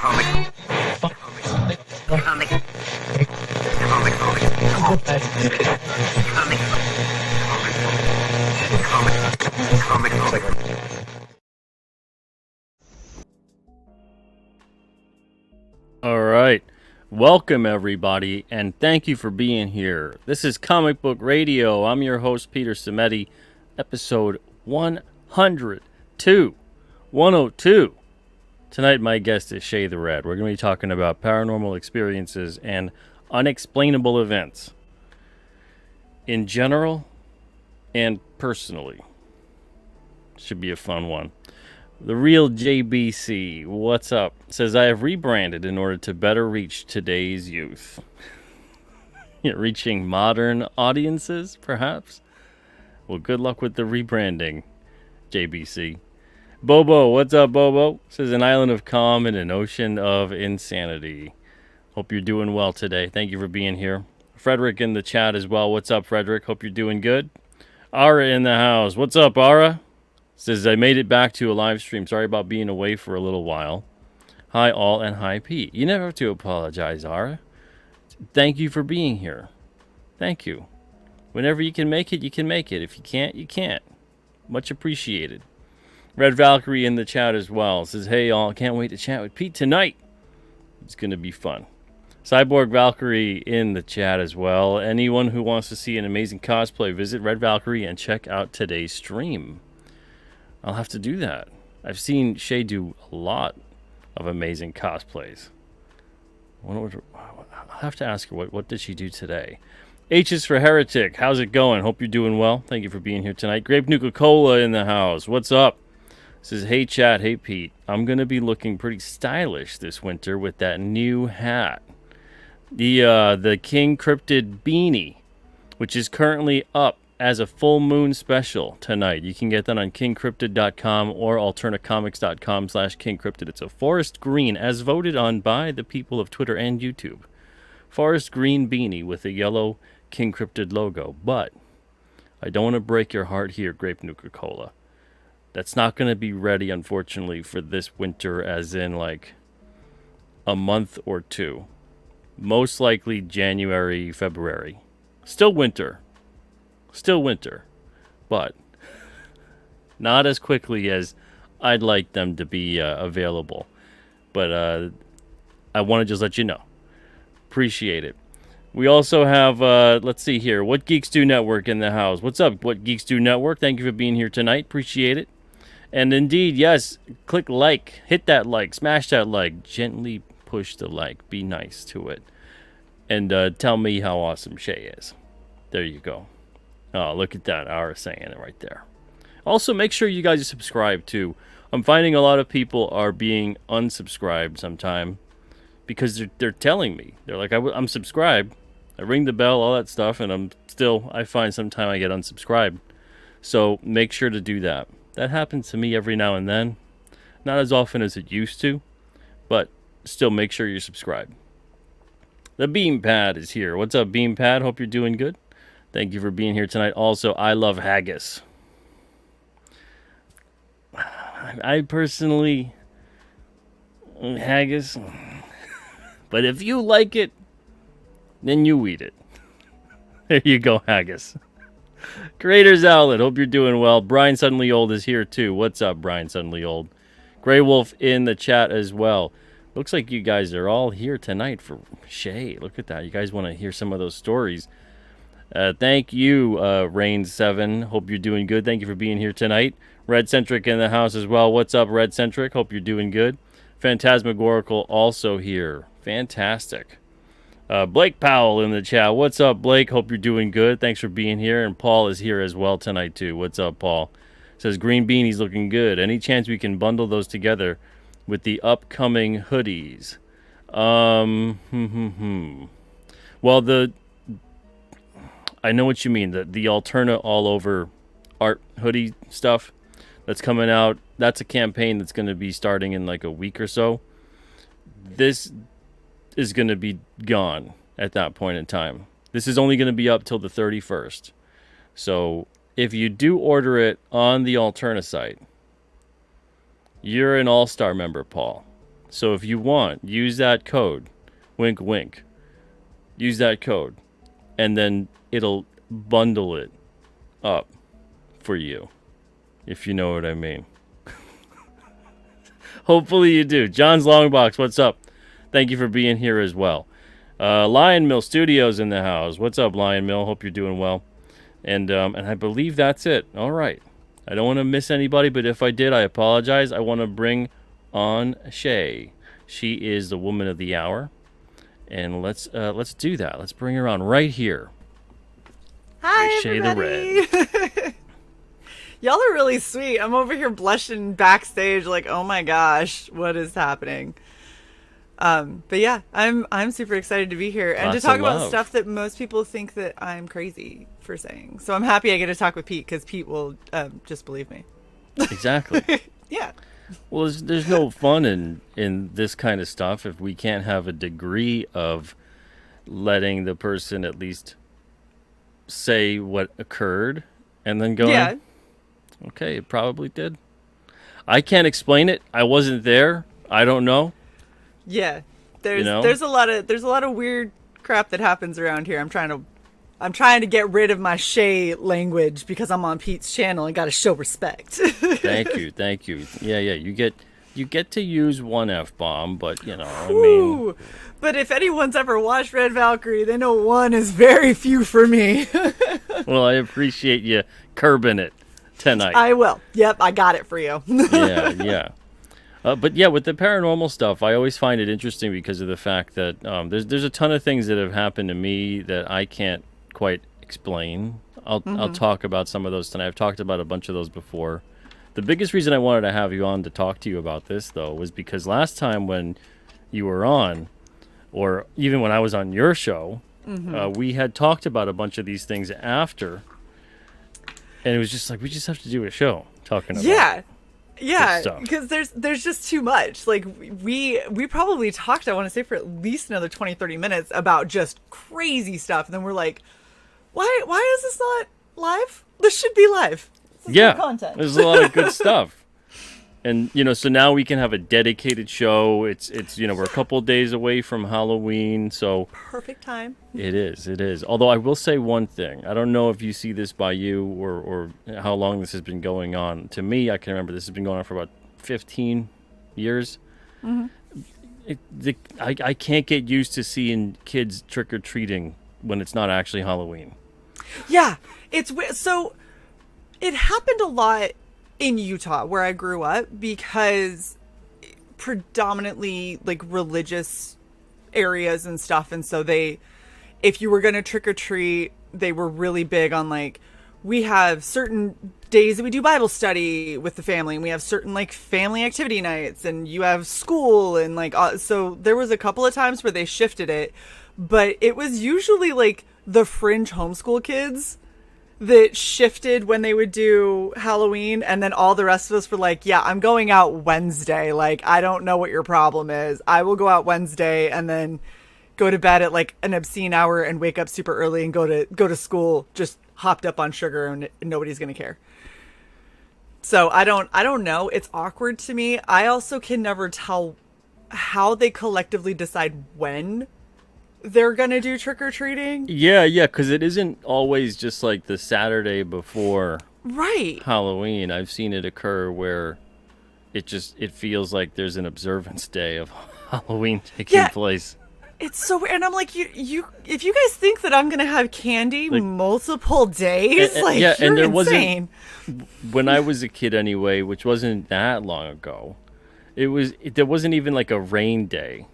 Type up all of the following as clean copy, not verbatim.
All right. Welcome, everybody, and thank you for being here. This is Comic Book Radio. I'm your host, Peter Cimetti, episode 102. 102. Tonight, my guest is SHAE the Red. We're going to be talking about paranormal experiences and unexplainable events in general and personally. Should be a fun one. The real JBC, what's up? Says, I have rebranded in order to better reach today's youth. Reaching modern audiences, perhaps? Well, good luck with the rebranding, JBC. Bobo, what's up, Bobo? Says, an island of calm in an ocean of insanity. Hope you're doing well today. Thank you for being here. Frederick in the chat as well. What's up, Frederick? Hope you're doing good. Ara in the house. What's up, Ara? Says, I made it back to a live stream. Sorry about being away for a little while. Hi, all, and hi, Pete. You never have to apologize, Ara. Thank you for being here. Thank you. Whenever you can make it, you can make it. If you can't, you can't. Much appreciated. Red Valkyrie in the chat as well. Says, hey, all, can't wait to chat with Pete tonight. It's going to be fun. Cyborg Valkyrie in the chat as well. Anyone who wants to see an amazing cosplay, visit Red Valkyrie and check out today's stream. I'll have to do that. I've seen SHAE do a lot of amazing cosplays. I'll have to ask her, what did she do today? H is for Heretic. How's it going? Hope you're doing well. Thank you for being here tonight. Grape Nuka-Cola in the house. What's up? Says, hey, chat. Hey, Pete. I'm going to be looking pretty stylish this winter with that new hat. The King Cryptid beanie, which is currently up as a full moon special tonight. You can get that on kingcryptid.com or alternacomics.com/kingcryptid. It's a forest green, as voted on by the people of Twitter and YouTube. Forest green beanie with a yellow King Cryptid logo. But I don't want to break your heart here, Grape Nuka-Cola. That's not going to be ready, unfortunately, for this winter, as in like a month or two. Most likely January, February. Still winter, but not as quickly as I'd like them to be available. But I want to just let you know. Appreciate it. We also have, let's see here, What Geeks Do Network in the house. What's up, What Geeks Do Network? Thank you for being here tonight. Appreciate it. And indeed, yes, click like, hit that like, smash that like, gently push the like, be nice to it. And tell me how awesome SHAE is. There you go. Oh, look at that. Ara saying it right there. Also, make sure you guys subscribe, too. I'm finding a lot of people are being unsubscribed sometime because they're telling me. They're like, I'm subscribed. I ring the bell, all that stuff, and I find sometime I get unsubscribed. So make sure to do that. That happens to me every now and then. Not as often as it used to, but still make sure you're subscribed. The Beam Pad is here. What's up, Beam Pad? Hope you're doing good. Thank you for being here tonight. Also, I love haggis. I personally haggis. But if you like it, then you eat it. There you go, haggis. Creators Outlet. Hope you're doing well. Brian Suddenly Old is here too. What's up, Brian Suddenly Old? Grey Wolf in the chat as well. Looks like you guys are all here tonight for SHAE. Look at that. You guys want to hear some of those stories. Thank you, Rain7. Hope you're doing good. Thank you for being here tonight. Red Centric in the house as well. What's up, Red Centric? Hope you're doing good. Phantasmagorical also here. Fantastic. Blake Powell in the chat. What's up, Blake? Hope you're doing good. Thanks for being here. And Paul is here as well tonight, too. What's up, Paul? Says, green beanies looking good. Any chance we can bundle those together with the upcoming hoodies? Well, I know what you mean. The Alterna all over art hoodie stuff that's coming out. That's a campaign that's going to be starting in like a week or so. This is going to be gone at that point in time. This is only going to be up till the 31st. So if you do order it on the Alterna site, you're an all-star member, Paul. So if you want, use that code. Wink, wink. Use that code. And then it'll bundle it up for you. If you know what I mean. Hopefully you do. John's Longbox, what's up? Thank you for being here as well. Lion Mill Studios in the house. What's up, Lion Mill? Hope you're doing well. And I believe that's it. All right. I don't want to miss anybody, but if I did, I apologize. I want to bring on SHAE. She is the woman of the hour. And let's do that. Let's bring her on right here. Hi, SHAE everybody. the Red. Y'all are really sweet. I'm over here blushing backstage like, oh my gosh, what is happening? But yeah, I'm super excited to be here and Lots to talk of about love. stuff that most people think that I'm crazy for saying. So I'm happy I get to talk with Pete because Pete will just believe me. Exactly. Yeah. Well, there's no fun in this kind of stuff if we can't have a degree of letting the person at least say what occurred and then going, Yeah. okay, it probably did. I can't explain it. I wasn't there. I don't know. Yeah. There's You know? there's a lot of weird crap that happens around here. I'm trying to get rid of my SHAE language because I'm on Pete's channel and got to show respect. Thank you. Yeah. You get to use one F-bomb, but I mean, Ooh, but if anyone's ever watched Red Valkyrie, they know one is very few for me. well, I appreciate you curbing it tonight. I will. Yep, I got it for you. yeah. But yeah, with the paranormal stuff, I always find it interesting because of the fact that there's a ton of things that have happened to me that I can't quite explain. I'll talk about some of those tonight. I've talked about a bunch of those before. The biggest reason I wanted to have you on to talk to you about this, though, was because last time when you were on, or even when I was on your show, we had talked about a bunch of these things after, and it was just like, we just have to do a show talking about Yeah, stuff. because there's just too much. Like we probably talked, I want to say, for at least another 20-30 minutes about just crazy stuff, and then we're like, why is this not live? This should be live. This is good content. There's a lot of good stuff. And, so now we can have a dedicated show. It's we're a couple of days away from Halloween, so Perfect time. it is. Although I will say one thing. I don't know if you see this by you or how long this has been going on. To me, I can remember this has been going on for about 15 years. I can't get used to seeing kids trick-or-treating when it's not actually Halloween. Yeah, it's weird. So it happened a lot in Utah where I grew up because predominantly like religious areas and stuff. And so if you were going to trick or treat, they were really big on like, we have certain days that we do Bible study with the family, and we have certain like family activity nights, and you have school, and like, so there was a couple of times where they shifted it, but it was usually like the fringe homeschool kids that shifted when they would do Halloween, and then all the rest of us were like, yeah, I'm going out Wednesday. Like, I don't know what your problem is. I will go out Wednesday and then go to bed at like an obscene hour and wake up super early and go to school just hopped up on sugar, and nobody's going to care. So I don't know. It's awkward to me. I also can never tell how they collectively decide when they're gonna do trick-or-treating. Yeah, because it isn't always just like the Saturday before Halloween. I've seen it occur where it feels like there's an observance day of Halloween taking place. It's so weird. And I'm like, you if you guys think that I'm gonna have candy like, multiple days, you're and there insane. When I was a kid anyway, which wasn't that long ago, there wasn't even like a rain day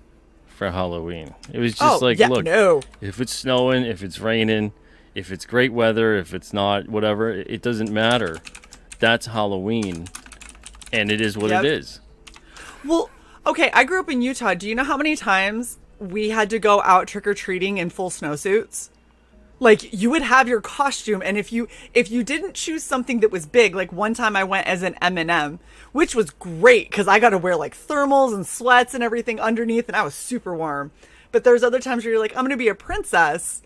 for Halloween. It was just look, if it's snowing, if it's raining, if it's great weather, if it's not, whatever, it doesn't matter. That's Halloween, and it is what it is. Well, okay, I grew up in Utah. Do you know how many times we had to go out trick-or-treating in full snowsuits? Like, you would have your costume, and if you didn't choose something that was big, like one time I went as an M&M, which was great because I got to wear like thermals and sweats and everything underneath, and I was super warm. But there's other times where you're like, I'm going to be a princess,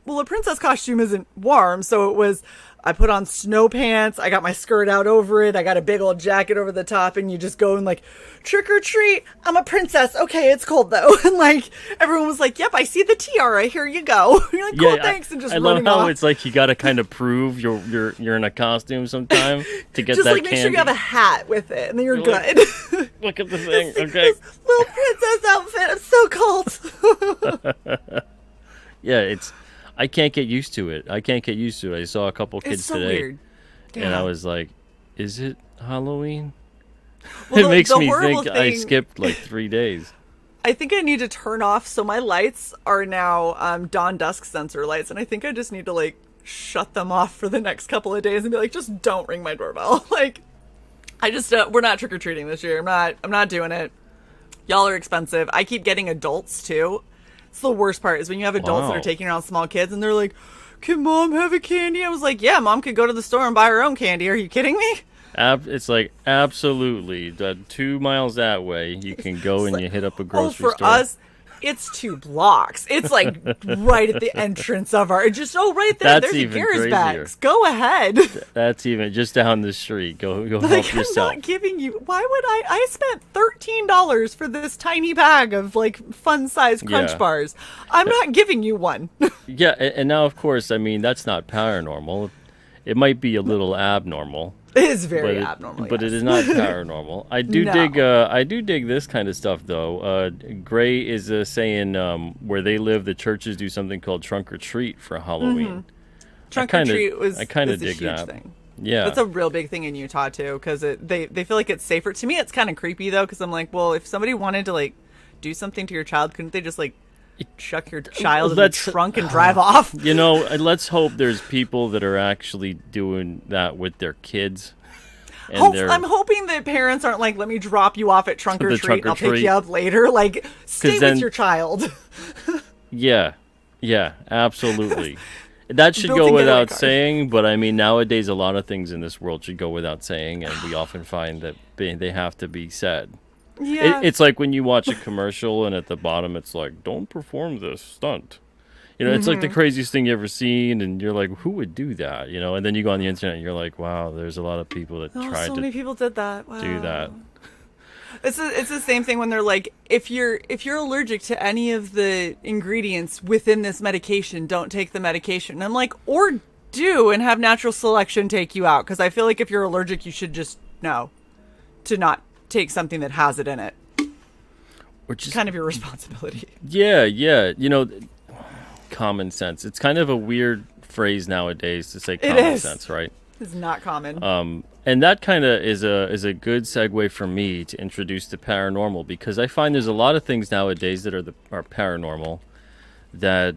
well, a princess costume isn't warm, so it was, I put on snow pants, I got my skirt out over it, I got a big old jacket over the top, and you just go and like, trick or treat, I'm a princess. Okay, it's cold though. And like, everyone was like, yep, I see the tiara, here you go. You're like, cool, thanks, and just I love running how off. it's like you got to kind of prove you're in a costume sometime to get Just that like make candy. sure you have a hat with it, and then you're Like, good. Look at the thing. This Okay. little princess outfit, I'm so cold. Yeah, I can't get used to it. I can't get used to it. I saw a couple kids It's so today, weird. and I Yeah. was like, "Is it Halloween?" Well, It makes me horrible think I thing- skipped like 3 days. I think I need to turn off. So my lights are now dawn dusk sensor lights, and I think I just need to like shut them off for the next couple of days and be like, just don't ring my doorbell. Like, I just we're not trick or treating this year. I'm not doing it. Y'all are expensive. I keep getting adults too. It's the worst part is when you have adults that Wow. are taking around small kids and they're like, "Can mom have a candy?" I was like, "Yeah, mom could go to the store and buy her own candy. Are you kidding me?" It's like absolutely that 2 miles that way you can go and like, you hit up a Oh, grocery for store. us, it's 2 blocks. It's like right at the entrance of our. Just right there. That's There's a even Gears crazier. bags. Go ahead. That's even just down the street. Go Like, help I'm yourself. not giving you. Why would I? I spent $13 for this tiny bag of like fun-sized Crunch Yeah. bars. I'm not giving you one. Yeah, and now of course, I mean that's not paranormal. It might be a little abnormal. It is very but abnormal. but yes. it is not paranormal. I do No. dig. I do dig this kind of stuff, though. Gray is saying where they live, the churches do something called trunk or treat for Halloween. Trunk kinda- or treat was. I kinda is a dig huge that. thing. Yeah, That's a real big thing in Utah too, because they feel like it's safer. To me, it's kind of creepy though, because I'm like, well, if somebody wanted to like do something to your child, couldn't they just like chuck your child in the Let's- trunk and drive off? you know. Let's hope there's people that are actually doing that with their kids. And they're I'm hoping that parents aren't like, let me drop you off at trunk or The treat. trunk or I'll pick treat. you up later. Like, stay then- with your child. yeah, absolutely. That should Built-in go getaway without car. saying, but I mean, nowadays a lot of things in this world should go without saying, and we often find that they have to be said. Yeah. It's like when you watch a commercial and at the bottom it's like, don't perform this stunt. You know, it's like the Mm-hmm. craziest thing you ever seen, and you're like, who would do that? You know, and then you go on the internet and you're like, wow, there's a lot of people that Oh, tried so to many people did that. Wow. do that. It's the same thing when they're like, if you're allergic to any of the ingredients within this medication, don't take the medication. And I'm like, or do and have natural selection take you out, because I feel like if you're allergic, you should just know to not take something that has it in it. Which is Kind of your responsibility. yeah, you know, common sense. It's kind of a weird phrase nowadays to say common is. sense, right? It's not common. And that kind of is a good segue for me to introduce the paranormal, because I find there's a lot of things nowadays that are paranormal that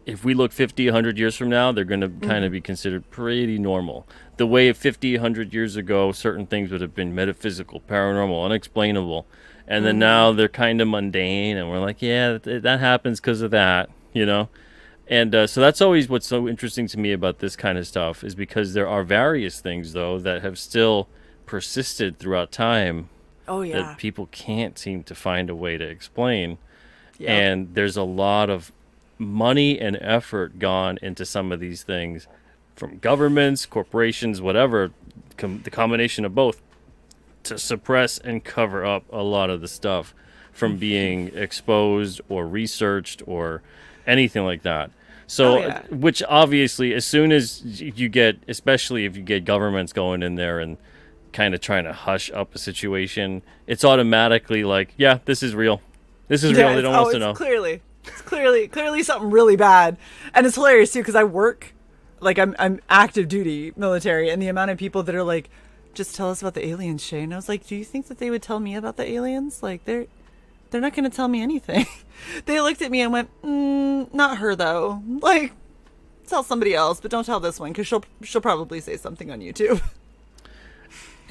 if we look 50, 100 years from now, they're going to kind of be considered pretty normal. The way 50, 100 years ago, certain things would have been metaphysical, paranormal, unexplainable. And then now they're kind of mundane, and we're like, yeah, that happens because of that, you know? And so that's always what's so interesting to me about this kind of stuff, is because there are various things, though, that have still persisted throughout time Oh yeah. that people can't seem to find a way to explain. Yeah. And there's a lot of money and effort gone into some of these things from governments, corporations, whatever, the combination of both, to suppress and cover up a lot of the stuff from being exposed or researched or anything like that. So, Oh, yeah. which obviously, as soon as you get, especially if you get governments going in there and kind of trying to hush up a situation, it's automatically like, yeah, this is real. This is real. They don't want us to know. It's clearly something really bad, and it's hilarious too because I work, like I'm active duty military, and the amount of people that are like, just tell us about the aliens, SHAE. And I was like, do you think that they would tell me about the aliens? Like they're not going to tell me anything. They looked at me and went, not her though. Like, tell somebody else, but don't tell this one because she'll probably say something on YouTube.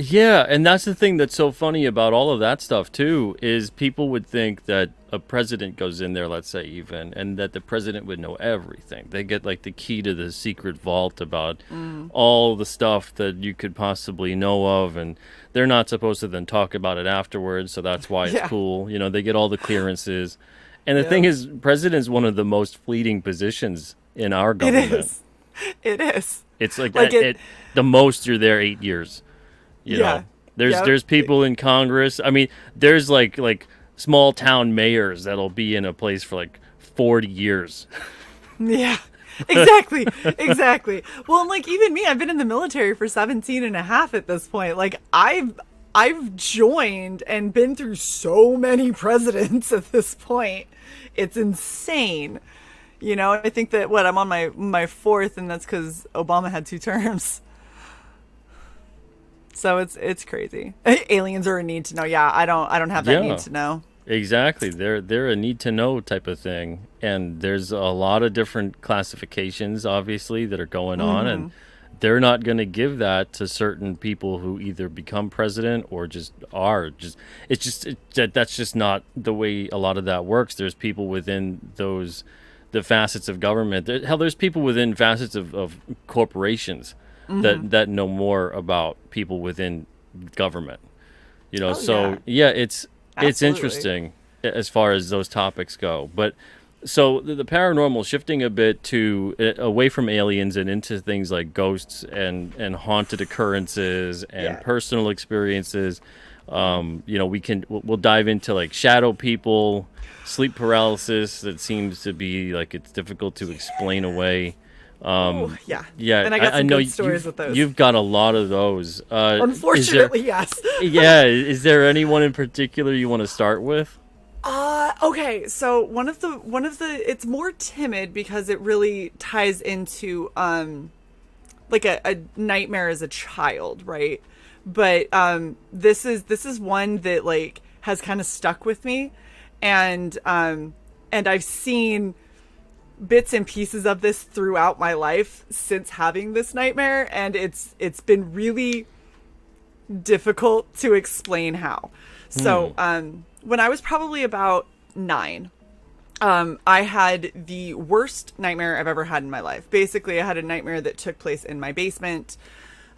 Yeah, and that's the thing that's so funny about all of that stuff too, is people would think that a president goes in there, let's say even, and that the president would know everything. They get like the key to the secret vault about all the stuff that you could possibly know of, and they're not supposed to then talk about it afterwards, so that's why it's Yeah. cool. You know, they get all the clearances. And the Yeah. thing is, president's one of the most fleeting positions in our It government. is. It is. It's like, Like it. the most you're there 8 years. You Yeah. know, there's Yep. there's people in Congress. I mean, there's like small town mayors that'll be in a place for like 40 years. Yeah. Exactly. Exactly. Well, and like even me, I've been in the military for 17 and a half at this point. Like I've joined and been through so many presidents at this point. It's insane. You know, I think that I'm on my fourth, and that's because Obama had 2 terms. So it's crazy. Aliens are a need to know. Yeah, I don't have that Yeah. need to know. Exactly. They're a need to know type of thing. And there's a lot of different classifications obviously that are going on, and they're not going to give that to certain people who either become president or just are that's just not the way a lot of that works. There's people within the facets of government. There's people within facets of corporations that know more about people within government. You know, Oh, so yeah. it's Absolutely. interesting as far as those topics go. But so the paranormal, shifting a bit to away from aliens and into things like ghosts and haunted occurrences and Yeah. personal experiences. You know, we'll dive into like shadow people, sleep paralysis that seems to be like it's difficult to explain away. Oh, yeah. Yeah, And I got some know good stories with those. you've got a lot of those. Unfortunately, yes. Yeah, is there anyone in particular you want to start with? Okay, so one of the it's more timid because it really ties into like a nightmare as a child, right? But this is one that like has kind of stuck with me, and I've seen bits and pieces of this throughout my life since having this nightmare, and it's been really difficult to explain how. So when I was probably about 9, I had the worst nightmare I've ever had in my life. Basically, I had a nightmare that took place in my basement.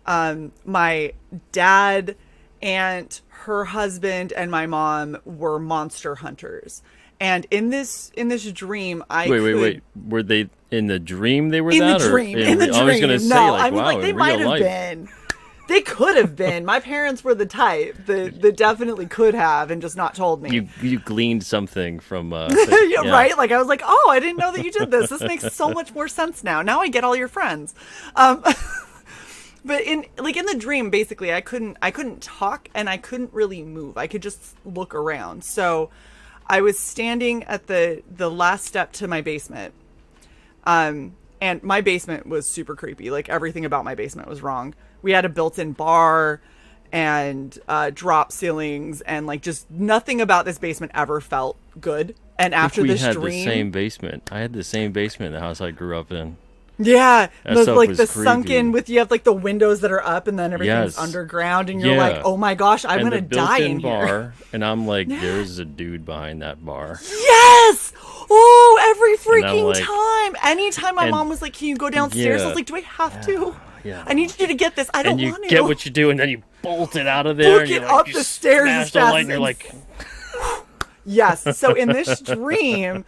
My dad, aunt, her husband, and my mom were monster hunters. And in this dream, Wait. Were they in the dream? They were in that, the or dream. In the dream. I was gonna say, No, like, I mean, wow, like they in might real have life. been. They could have been. My parents were the type that definitely could have and just not told me. You gleaned something from. Yeah, right? Like I was like, oh, I didn't know that you did this. This makes so much more sense now. Now I get all your friends. But in the dream, basically, I couldn't talk and I couldn't really move. I could just look around. So I was standing at the last step to my basement. And my basement was super creepy. Like everything about my basement was wrong. We had a built-in bar and drop ceilings, and like just nothing about this basement ever felt good. And after this had dream, the same basement. I had the same basement in the house I grew up in. yeah, That the, stuff like was the creepy. sunken with, you have like the windows that are up and then everything's Yes. underground, and you're Yeah. like, oh my gosh, I'm And gonna the die built-in in here. bar, and I'm like, there's a dude behind that bar. Yes! Oh, every And I'm freaking like- time. Anytime my and- mom was like, can you go downstairs? I Yeah. was like, do I have to? Yeah. I need you to get this. I don't And you want to. get what you do, and then you bolt it out of there. Book and you're it like, up you the stairs smash as the fast light, and you're as- like, Yes. So in this dream,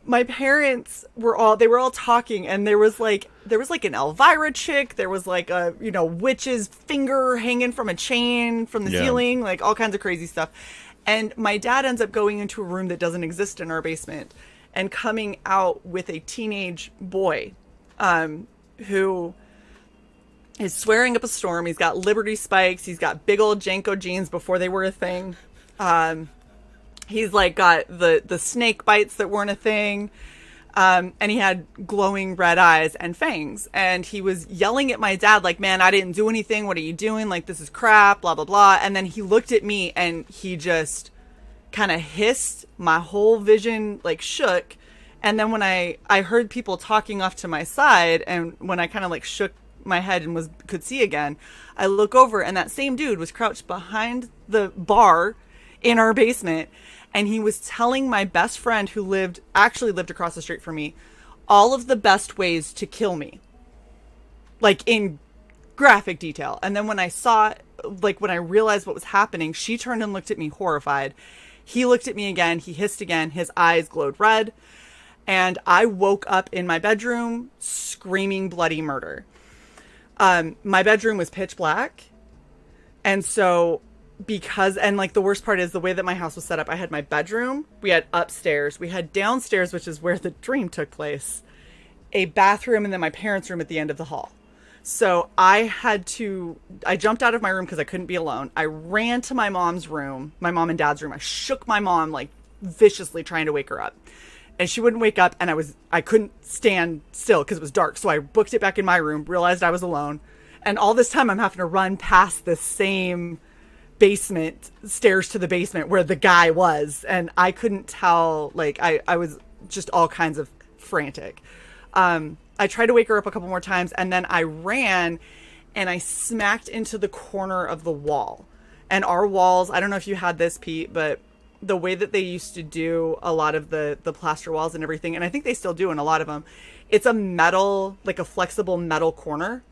my parents were all talking, and there was like an Elvira chick, there was like a, witch's finger hanging from a chain from the Yeah. ceiling, like all kinds of crazy stuff. And my dad ends up going into a room that doesn't exist in our basement and coming out with a teenage boy who is swearing up a storm. He's got Liberty spikes. He's got big old Janko jeans before they were a thing. He's like got the snake bites that weren't a thing. And he had glowing red eyes and fangs. And he was yelling at my dad like, man, I didn't do anything. What are you doing? Like, this is crap, blah, blah, blah. And then he looked at me and he just kind of hissed. My whole vision like shook. And then when I heard people talking off to my side, and when I kind of like shook my head and could see again, I look over and that same dude was crouched behind the bar in our basement, and he was telling my best friend who actually lived across the street from me all of the best ways to kill me, like in graphic detail. And then when I realized what was happening, she turned and looked at me horrified. He looked at me again. He hissed again. His eyes glowed red. And I woke up in my bedroom screaming bloody murder. My bedroom was pitch black. And so and like the worst part is the way that my house was set up, I had my bedroom, we had upstairs, we had downstairs, which is where the dream took place, a bathroom, and then my parents' room at the end of the hall. So I jumped out of my room because I couldn't be alone. I ran to my mom's room, my mom and dad's room. I shook my mom like viciously trying to wake her up. And she wouldn't wake up, and I couldn't stand still because it was dark. So I booked it back in my room, realized I was alone. And all this time I'm having to run past the same basement, stairs to the basement where the guy was. And I couldn't tell, like I was just all kinds of frantic. I tried to wake her up a couple more times, and then I ran and I smacked into the corner of the wall. And our walls, I don't know if you had this, Pete, but the way that they used to do a lot of the plaster walls and everything, and I think they still do in a lot of them, it's a metal, like a flexible metal corner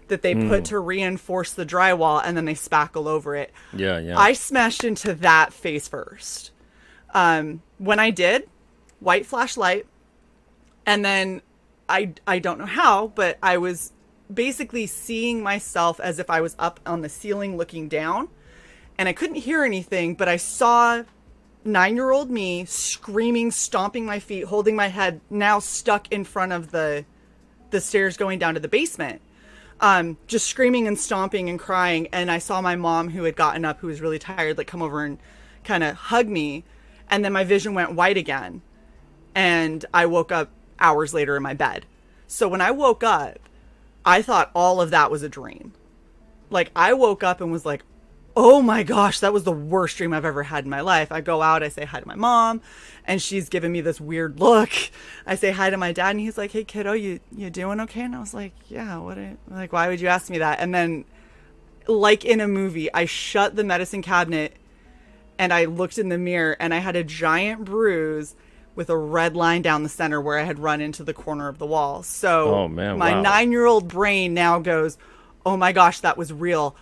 that they put to reinforce the drywall, and then they spackle over it. Yeah. I smashed into that face first. When I did, white flashlight, and then I don't know how, but I was basically seeing myself as if I was up on the ceiling looking down, and I couldn't hear anything, but I saw 9-year-old me screaming, stomping my feet, holding my head, now stuck in front of the stairs going down to the basement. Just screaming and stomping and crying. And I saw my mom, who had gotten up, who was really tired, like come over and kind of hug me. And then my vision went white again. And I woke up hours later in my bed. So when I woke up, I thought all of that was a dream. Like, I woke up and was like, oh my gosh, that was the worst dream I've ever had in my life. I go out, I say hi to my mom, and she's giving me this weird look. I say hi to my dad, and he's like, hey kiddo, you doing okay? And I was like, yeah, like, why would you ask me that? And then, like in a movie, I shut the medicine cabinet and I looked in the mirror, and I had a giant bruise with a red line down the center where I had run into the corner of the wall. So oh, man, my wow. 9-year-old brain now goes, oh my gosh, that was real.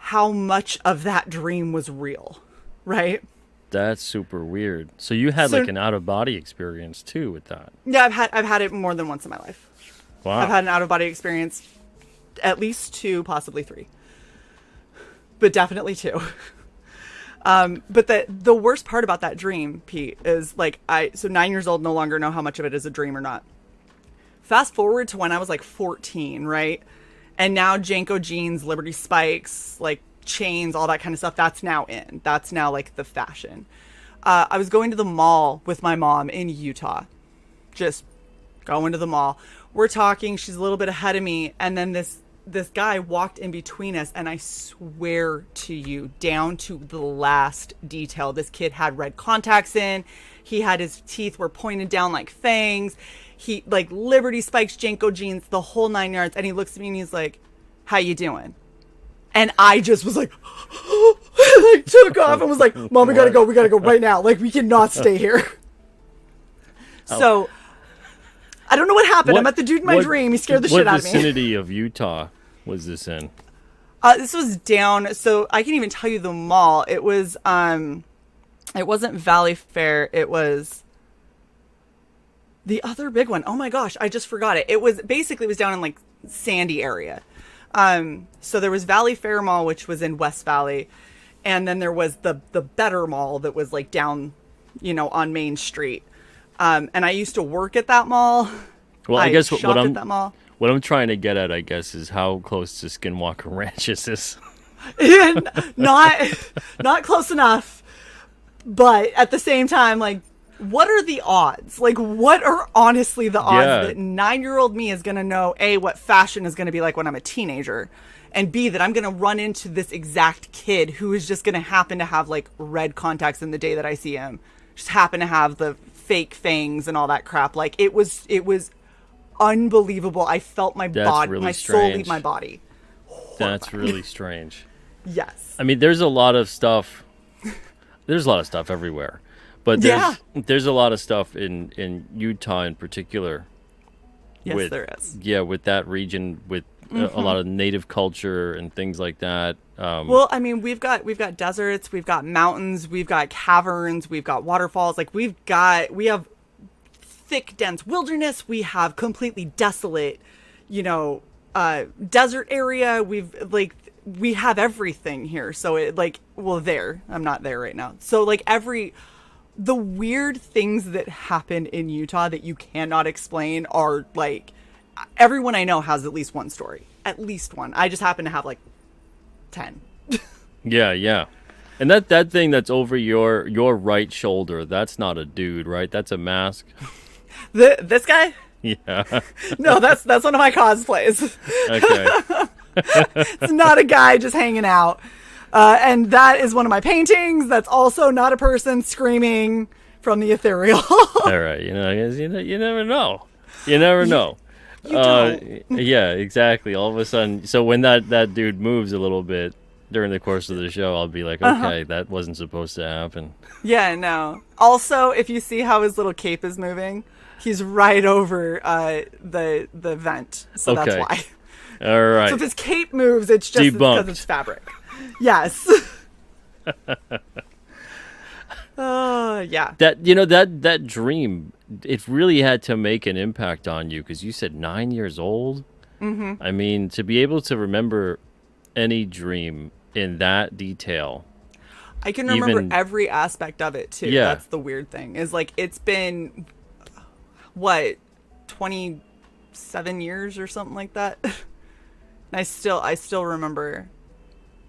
How much of that dream was real, right? That's super weird. So you had like an out-of-body experience too with that. Yeah, I've had it more than once in my life. Wow. I've had an out-of-body experience, at least 2, possibly 3, but definitely 2. But the worst part about that dream, Pete, is like so 9 years old, no longer know how much of it is a dream or not. Fast forward to when I was like 14, right? And now Janko jeans, Liberty spikes, like chains, all that kind of stuff, that's now in. That's now like the fashion. I was going to the mall with my mom in Utah. Just going to the mall. We're talking, she's a little bit ahead of me, and then this guy walked in between us, and I swear to you, down to the last detail, this kid had red contacts in. He had, his teeth were pointed down like fangs. He, like, Liberty spikes, Janko jeans, the whole 9 yards. And he looks at me and he's like, how you doing? And I just was like, like took off and was like, Mom, we gotta go right now. Like, we cannot stay here. So, I don't know what happened. I met the dude in my dream. He scared the shit out of me. What vicinity of Utah was this in? This was down, so I can even tell you the mall. It was, it wasn't Valley Fair. It was the other big one. Oh my gosh, I just forgot it. It was down in like Sandy area. So there was Valley Fair Mall, which was in West Valley, and then there was the better mall that was like down, on Main Street. And I used to work at that mall. Well, I guess what I'm trying to get at, I guess, is how close to Skinwalker Ranch is this? Not close enough, but at the same time, like, what are the odds? Like, what are honestly the odds that 9-year-old me is going to know, A, what fashion is going to be like when I'm a teenager, and B, that I'm going to run into this exact kid who is just going to happen to have, like, red contacts in the day that I see him, just happen to have the fake fangs and all that crap. Like, it was unbelievable. I felt my soul leave my body. Horrifying. That's really strange. Yes. I mean, there's a lot of stuff everywhere. But there's a lot of stuff in Utah in particular. Yes, there is. Yeah, with that region, with a lot of native culture and things like that. Well, I mean, we've got deserts, we've got mountains, we've got caverns, we've got waterfalls. Like we have thick, dense wilderness. We have completely desolate, desert area. We have everything here. So I'm not there right now. So the weird things that happen in Utah that you cannot explain are like, everyone I know has at least one story, at least one. I just happen to have 10. Yeah. And that thing that's over your right shoulder, that's not a dude, right? That's a mask. This guy? Yeah. No, that's one of my cosplays. Okay. It's not a guy just hanging out. And that is one of my paintings. That's also not a person screaming from the ethereal. All right. You never know. You never know. You don't. Yeah, exactly. All of a sudden, so when that dude moves a little bit during the course of the show, I'll be like, okay, that wasn't supposed to happen. Yeah, no. Also, if you see how his little cape is moving, he's right over the vent. So Okay. that's why. All right. So if his cape moves, it's just because Debunked. it's fabric. Yes. Yeah. That dream, it really had to make an impact on you because you said 9 years old. Mm-hmm. I mean, to be able to remember any dream in that detail. I can remember every aspect of it too. Yeah. That's the weird thing. Is it's been 27 years or something like that. And I still remember.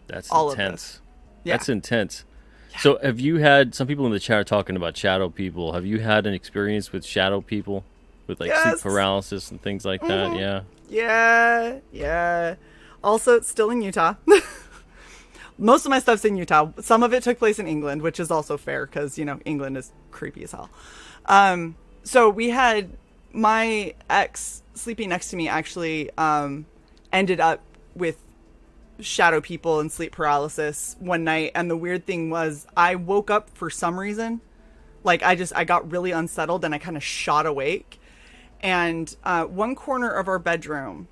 That's all intense. Of this. Yeah. That's intense. Yeah. So have you had, some people in the chat are talking about shadow people. Have you had an experience with shadow people? With sleep paralysis and things like that? Yeah. Yeah. Also, it's still in Utah. Most of my stuff's in Utah. Some of it took place in England, which is also fair because, England is creepy as hell. So we had my ex sleeping next to me actually ended up with shadow people and sleep paralysis one night. And the weird thing was I woke up for some reason. I got really unsettled and I kind of shot awake. And one corner of our bedroom,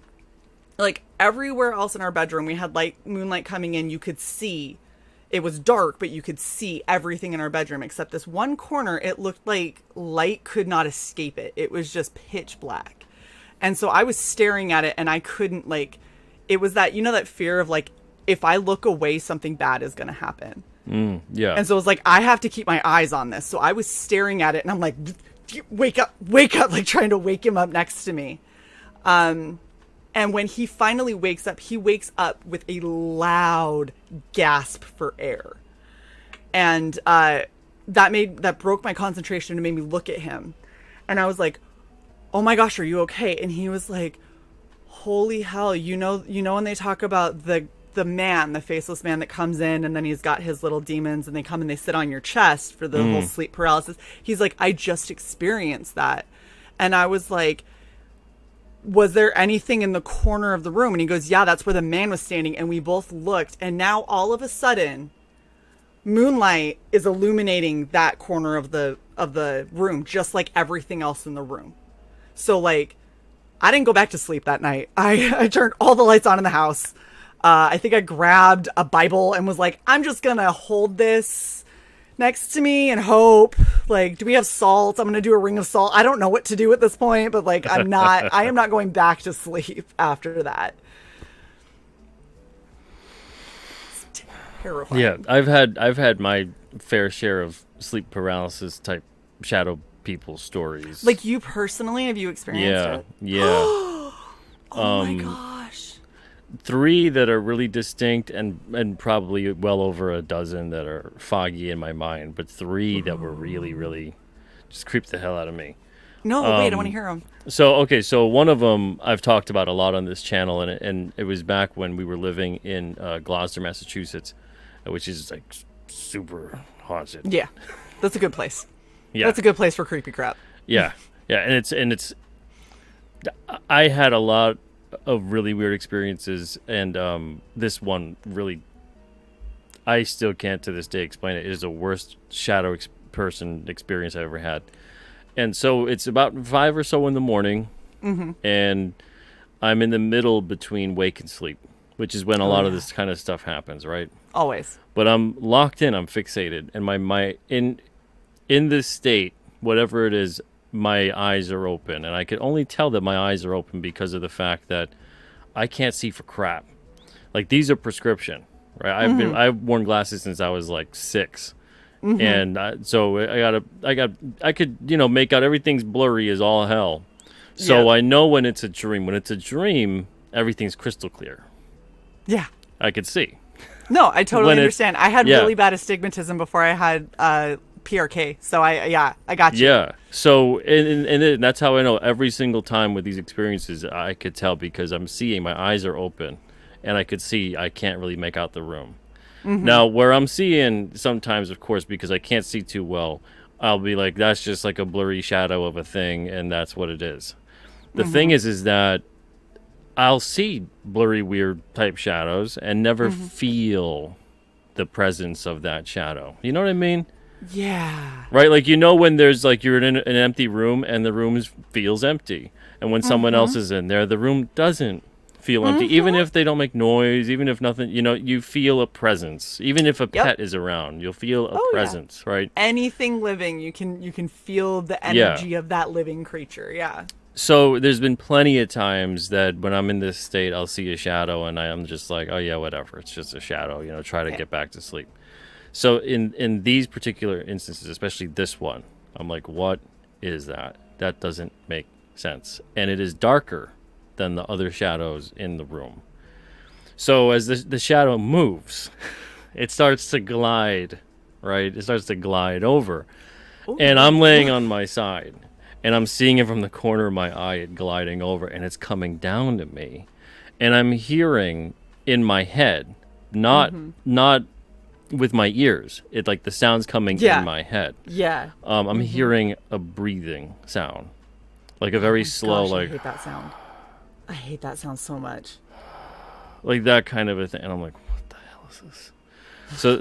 everywhere else in our bedroom, we had moonlight coming in. You could see, it was dark, but you could see everything in our bedroom except this one corner. It looked like light could not escape it. It was just pitch black. And so I was staring at it and I couldn't it was that, that fear of if I look away, something bad is going to happen. Yeah. And so it was I have to keep my eyes on this. So I was staring at it and I'm like, wake up, trying to wake him up next to me. And when he finally wakes up, he wakes up with a loud gasp for air. And that broke my concentration and made me look at him. And I was like, oh my gosh, are you okay? And he was like, holy hell, you know when they talk about the man, the faceless man that comes in and then he's got his little demons and they come and they sit on your chest for the whole sleep paralysis. He's like, I just experienced that. And I was like, was there anything in the corner of the room? And he goes, yeah, that's where the man was standing. And we both looked. And now all of a sudden, moonlight is illuminating that corner of the room, just like everything else in the room. So I didn't go back to sleep that night. I turned all the lights on in the house. I think I grabbed a Bible and was like, I'm just going to hold this next to me and hope. Do we have salt? I'm going to do a ring of salt. I don't know what to do at this point, but I am not going back to sleep after that. It's terrifying. Yeah, I've had my fair share of sleep paralysis type shadow people stories. You personally, have you experienced it? Yeah. Oh my gosh. 3 that are really distinct and probably well over a dozen that are foggy in my mind, but 3 that were really, really just creeped the hell out of me. No, wait, I want to hear them. So one of them I've talked about a lot on this channel, and it was back when we were living in Gloucester, Massachusetts, which is super haunted. Yeah, that's a good place. Yeah, that's a good place for creepy crap. Yeah, and it's. I had a lot of really weird experiences, and this one really, I still can't to this day explain it. It is the worst shadow person experience I ever had. And so it's about 5 or so in the morning, and I'm in the middle between wake and sleep, which is when a Oh, lot of yeah. this kind of stuff happens, right? Always. But I'm locked in, I'm fixated, and my in this state, whatever it is, my eyes are open, and I can only tell that my eyes are open because of the fact that I can't see for crap. Like, these are prescription, right? I've worn glasses since I was like 6, and so I could make out everything's blurry as all hell. So Yeah. I know when it's a dream. When it's a dream, everything's crystal clear. Yeah. I could see. No, I totally When it's- understand. I had yeah. really bad astigmatism before I had PRK. So I got you. Yeah. So and that's how I know every single time with these experiences I could tell because I'm seeing my eyes are open, and I could see I can't really make out the room. Now where I'm seeing sometimes, of course, because I can't see too well, I'll be like, that's just like a blurry shadow of a thing, and that's what it is. The thing is that I'll see blurry, weird type shadows and never feel the presence of that shadow. You know what I mean? Yeah. Right? Like, when there's like you're in an empty room and the room feels empty. And when someone else is in there, the room doesn't feel empty. Even if they don't make noise, even if nothing, you feel a presence. Even if a pet is around, you'll feel a presence, right? Anything living, you can feel the energy of that living creature. Yeah. So there's been plenty of times that when I'm in this state, I'll see a shadow and I'm just like, oh yeah, whatever. It's just a shadow, try to get back to sleep. So in these particular instances, especially this one, I'm like, what is that? That doesn't make sense. And it is darker than the other shadows in the room. So as the shadow moves, it starts to glide, right? It starts to glide over. Ooh. And I'm laying on my side. And I'm seeing it from the corner of my eye, it gliding over, and it's coming down to me. And I'm hearing in my head, not with my ears. It like the sound's coming in my head. Yeah. I'm hearing a breathing sound, like a very slow, Gosh, like I hate that sound. I hate that sound so much. like that kind of a thing. And I'm like, what the hell is this?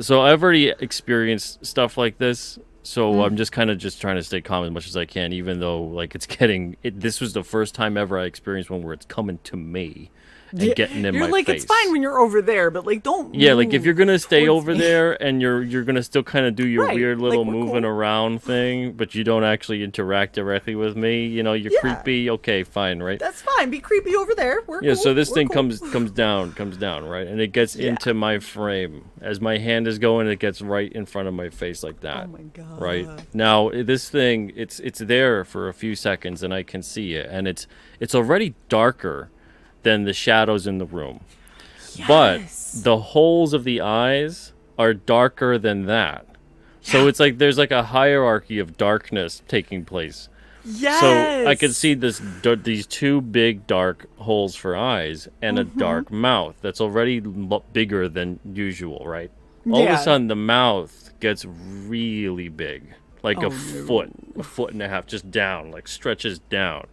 So I've already experienced stuff like this. So I'm just kind of just trying to stay calm as much as I can, even though like this was the first time ever I experienced one where it's coming to me and getting in my You're like, face. it's fine when you're over there, but like, don't. Yeah, like if you're gonna stay towards over me. there and you're gonna still kind of do your Right, weird like, little we're moving cool. around thing, but you don't actually interact directly with me. You're Yeah. creepy. Okay, fine, right? That's fine. Be creepy over there. We're Yeah, cool. so this We're thing cool. comes down, right? And it gets into my frame. As my hand is going, it gets right in front of my face like that. Oh my god. Right? Now, this thing, it's there for a few seconds and I can see it, and it's already darker than the shadows in the room. But Yes. the holes of the eyes are darker than that. So it's like there's like a hierarchy of darkness taking place. Yes. So I could see these two big dark holes for eyes and a dark mouth that's already bigger than usual, right? All of Yeah. a sudden, the mouth gets really big, like a foot and a half, just down, like stretches down.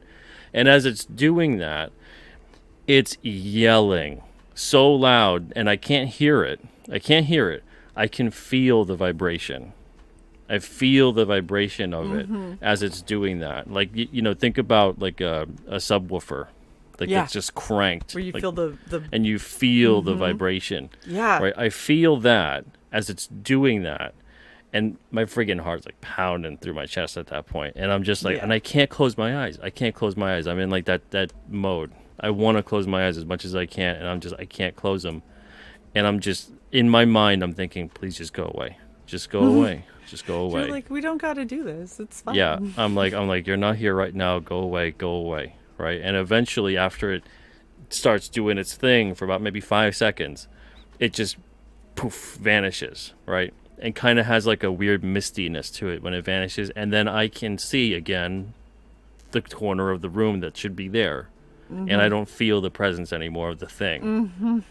And as it's doing that, it's yelling so loud, and I can't hear it. I can feel the vibration. I feel the vibration of it as it's doing that. Like, think about like a subwoofer. Like it's just cranked. Where you like, feel the and you feel the vibration. yeah. Right? I feel that as it's doing that. And my friggin' heart's like pounding through my chest at that point. And I'm just like, and I can't close my eyes. I'm in like that mode. I want to close my eyes as much as I can. And I can't close them. And I'm just, in my mind, I'm thinking, please just go away. Just go away. Just go away. You're like, we don't got to do this. It's fine. Yeah, I'm like, you're not here right now. Go away, right? And eventually, after it starts doing its thing for about maybe 5 seconds, it just poof vanishes, right? And kind of has like a weird mistiness to it when it vanishes, and then I can see again the corner of the room that should be there, and I don't feel the presence anymore of the thing.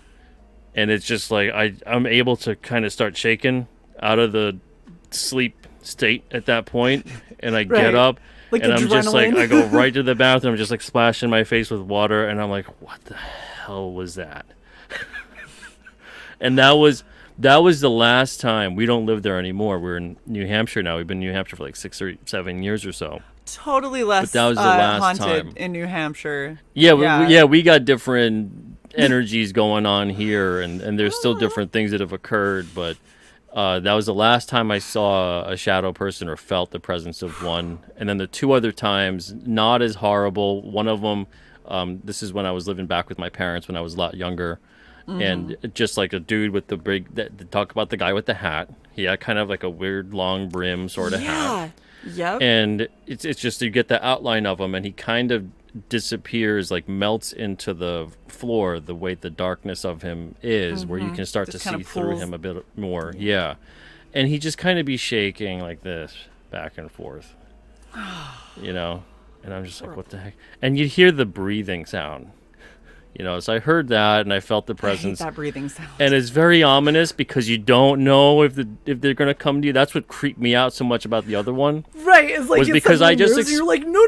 And it's just like I'm able to kind of start shaking out of the sleep state at that point, and I get Right. up, Like and I'm just like, adrenaline. I go right to the bathroom, just like splashing my face with water, and I'm like, what the hell was that? And that was the last time. We don't live there anymore. We're in New Hampshire now. We've been in New Hampshire for like 6 or 7 years or so. totally less but that was the last haunted time in New Hampshire. yeah we got different energies going on here, and there's still different things that have occurred, but that was the last time I saw a shadow person or felt the presence of one. And then the two other times, not as horrible. One of them, this is when I was living back with my parents when I was a lot younger. And just like a dude with the big, talk about the guy with the hat. He had kind of like a weird long brim sort of hat. Yep. And it's just, you get the outline of him, and he kind of disappears, like melts into the floor the way the darkness of him is, where you can start Just to kind see of through pulls. him a bit more. Yeah. And he just kind of be shaking like this back and forth, you know, and I'm just like, what the heck? And you hear the breathing sound, you know, so I heard that and I felt the presence. I hate that breathing sound. And it's very ominous because you don't know if they're gonna come to you. That's what creeped me out so much about the other one. Right, it's like Was it because I suddenly just moves and you're like, no,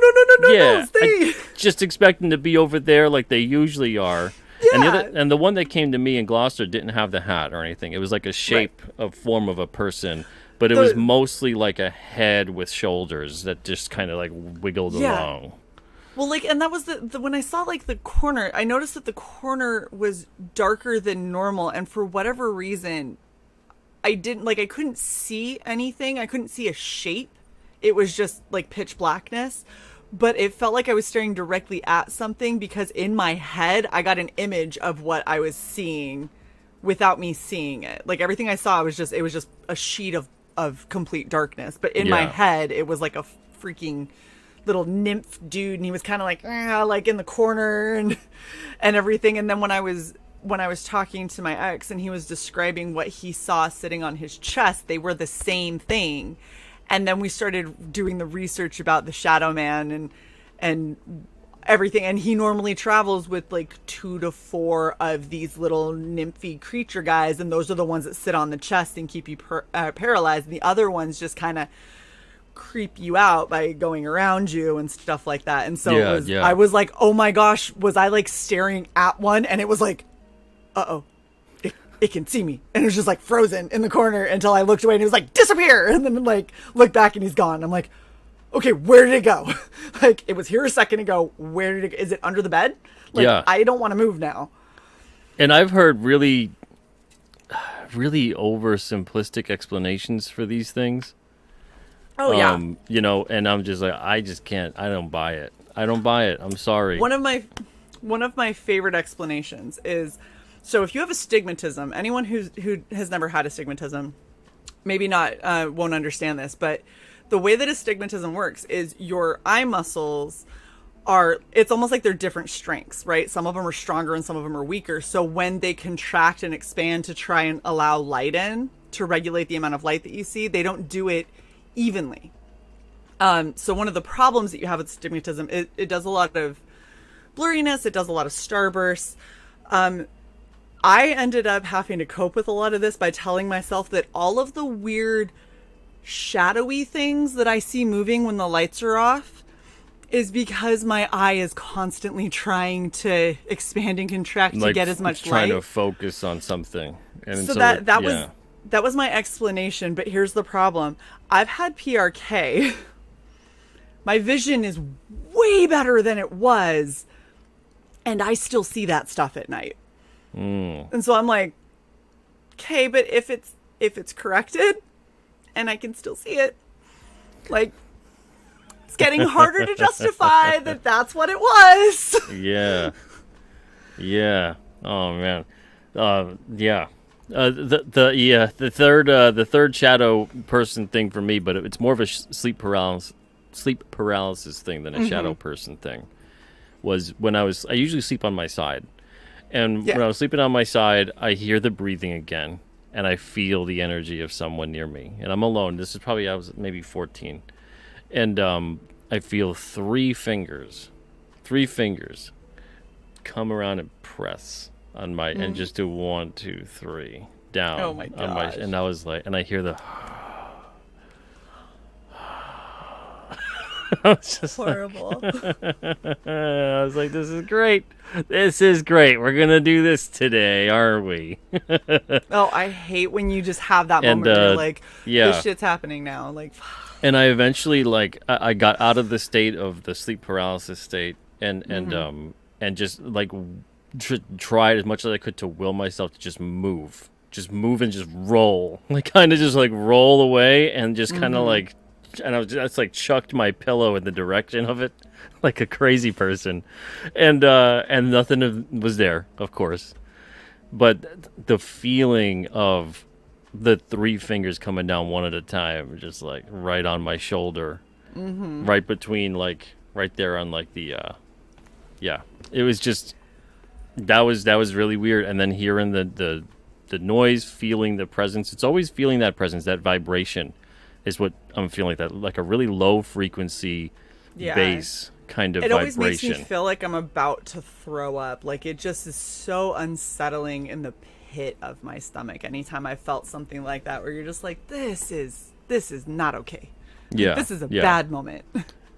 yeah, stay. just expecting to be over there like they usually are. Yeah. And the one that came to me in Gloucester didn't have the hat or anything. It was like a shape of form of a person, but it was mostly like a head with shoulders that just kind of like wiggled along. Well, like, and that was the when I saw like the corner, I noticed that the corner was darker than normal, and for whatever reason, I couldn't see anything. I couldn't see a shape. It was just like pitch blackness. But it felt like I was staring directly at something, because in my head I got an image of what I was seeing without me seeing it. Like everything I saw was just a sheet of complete darkness. But in my head it was like a freaking little nymph dude, and he was kind of like in the corner and everything. And then when I was talking to my ex and he was describing what he saw sitting on his chest, they were the same thing. And then we started doing the research about the Shadow Man and everything. And he normally travels with like 2 to 4 of these little nymphy creature guys. And those are the ones that sit on the chest and keep you paralyzed. And the other ones just kind of creep you out by going around you and stuff like that. And so I was like, oh my gosh, was I like staring at one? And it was like, uh-oh. It can see me, and it was just like frozen in the corner until I looked away and it was like disappear, and then like look back and he's gone. I'm like, okay, where did it go? Like it was here a second ago. Where did it go? Is it under the bed? Like I don't want to move now. And I've heard really oversimplistic explanations for these things. Oh yeah. You know, and I'm just like, I just can't. I don't buy it. I'm sorry. One of my favorite explanations is, so if you have astigmatism, anyone who has never had astigmatism, maybe not won't understand this, but the way that astigmatism works is your eye muscles it's almost like they're different strengths, right? Some of them are stronger and some of them are weaker. So when they contract and expand to try and allow light in to regulate the amount of light that you see, they don't do it evenly. So one of the problems that you have with astigmatism, it does a lot of blurriness. It does a lot of starbursts. I ended up having to cope with a lot of this by telling myself that all of the weird shadowy things that I see moving when the lights are off is because my eye is constantly trying to expand and contract to get as much light. Trying to focus on something. And so that was my explanation, but here's the problem. I've had PRK. My vision is way better than it was, and I still see that stuff at night. And so I'm like, okay, but if it's corrected and I can still see it, like, it's getting harder to justify that that's what it was. Yeah. Oh man. Yeah. The third shadow person thing for me, but it's more of a sleep paralysis thing than a shadow person thing. Was when I usually sleep on my side. And when I was sleeping on my side, I hear the breathing again, and I feel the energy of someone near me. And I'm alone. This is probably, I was maybe 14. And I feel 3 fingers come around and press on my, and just do 1, 2, 3 down. Oh my gosh. And I was like, and I hear the, I was just Horrible. I was like, this is great. This is great. We're gonna do this today, are we? Oh, I hate when you just have that And moment where you're like, this yeah. shit's happening now. Like, And I eventually like I got out of the state of the sleep paralysis state and just like tried as much as I could to will myself to just move and just roll, like kind of just like roll away and just kind of like, and I was just like chucked my pillow in the direction of it, like a crazy person, and was there, of course, but the feeling of the three fingers coming down one at a time, just like right on my shoulder, right between like right there on like the yeah, it was just that was really weird. And then hearing the noise, feeling the presence, it's always feeling that presence, that vibration is what I'm feeling, that like a really low frequency bass kind of it always vibration. makes me feel like I'm about to throw up. Like, it just is so unsettling in the pit of my stomach anytime I felt something like that, where you're just like, this is not okay. Yeah, This is a bad moment.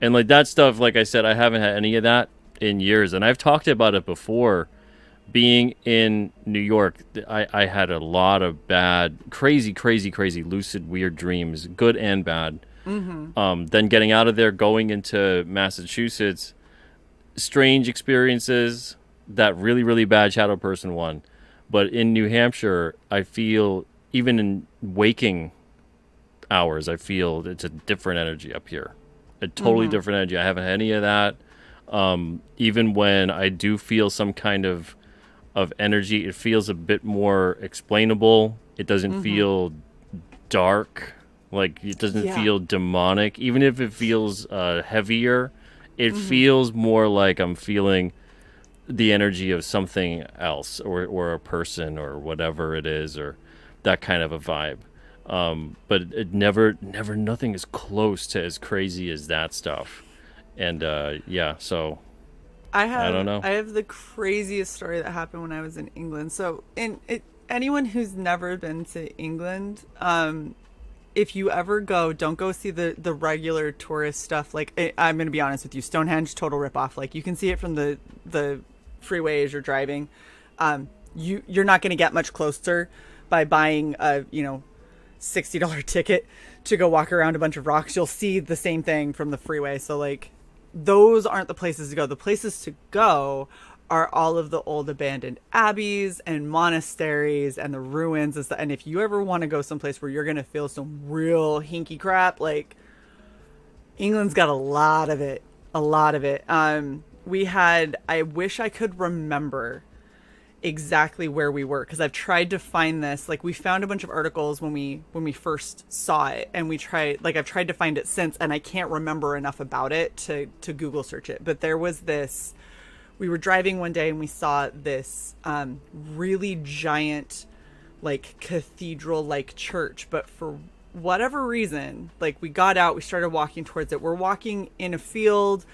And like that stuff, like I said, I haven't had any of that in years, and I've talked about it before. Being in New York, I had a lot of bad, crazy lucid weird dreams, good and bad. Then getting out of there, going into Massachusetts, strange experiences, that really bad shadow person one. But in New Hampshire, I feel, even in waking hours, I feel it's a different energy up here. A totally different energy. I haven't had any of that. Even when I do feel some kind of energy, it feels a bit more explainable. It doesn't feel dark. Like, it doesn't feel demonic. Even if it feels heavier, it feels more like I'm feeling the energy of something else, or a person, or whatever it is, or that kind of a vibe. But it never, nothing is close to as crazy as that stuff. And so I don't know. I have the craziest story that happened when I was in England. So, anyone who's never been to England, if you ever go, don't go see the regular tourist stuff. Like, I'm going to be honest with you, Stonehenge, total ripoff. Like, you can see it from the freeway as you're driving. You're not going to get much closer by buying a $60 ticket to go walk around a bunch of rocks. You'll see the same thing from the freeway. So, like, those aren't the places to go. The places to go are all of the old abandoned abbeys and monasteries and the ruins and stuff. And if you ever want to go someplace where you're going to feel some real hinky crap, like, England's got a lot of it. I wish I could remember exactly where we were, because I've tried to find this. Like, we found a bunch of articles when we first saw it, and I've tried to find it since, and I can't remember enough about it to Google search it. But there was this, we were driving one day and we saw this really giant, like, cathedral like church, but for whatever reason, like, we got out, we started walking towards it. We're walking in a field.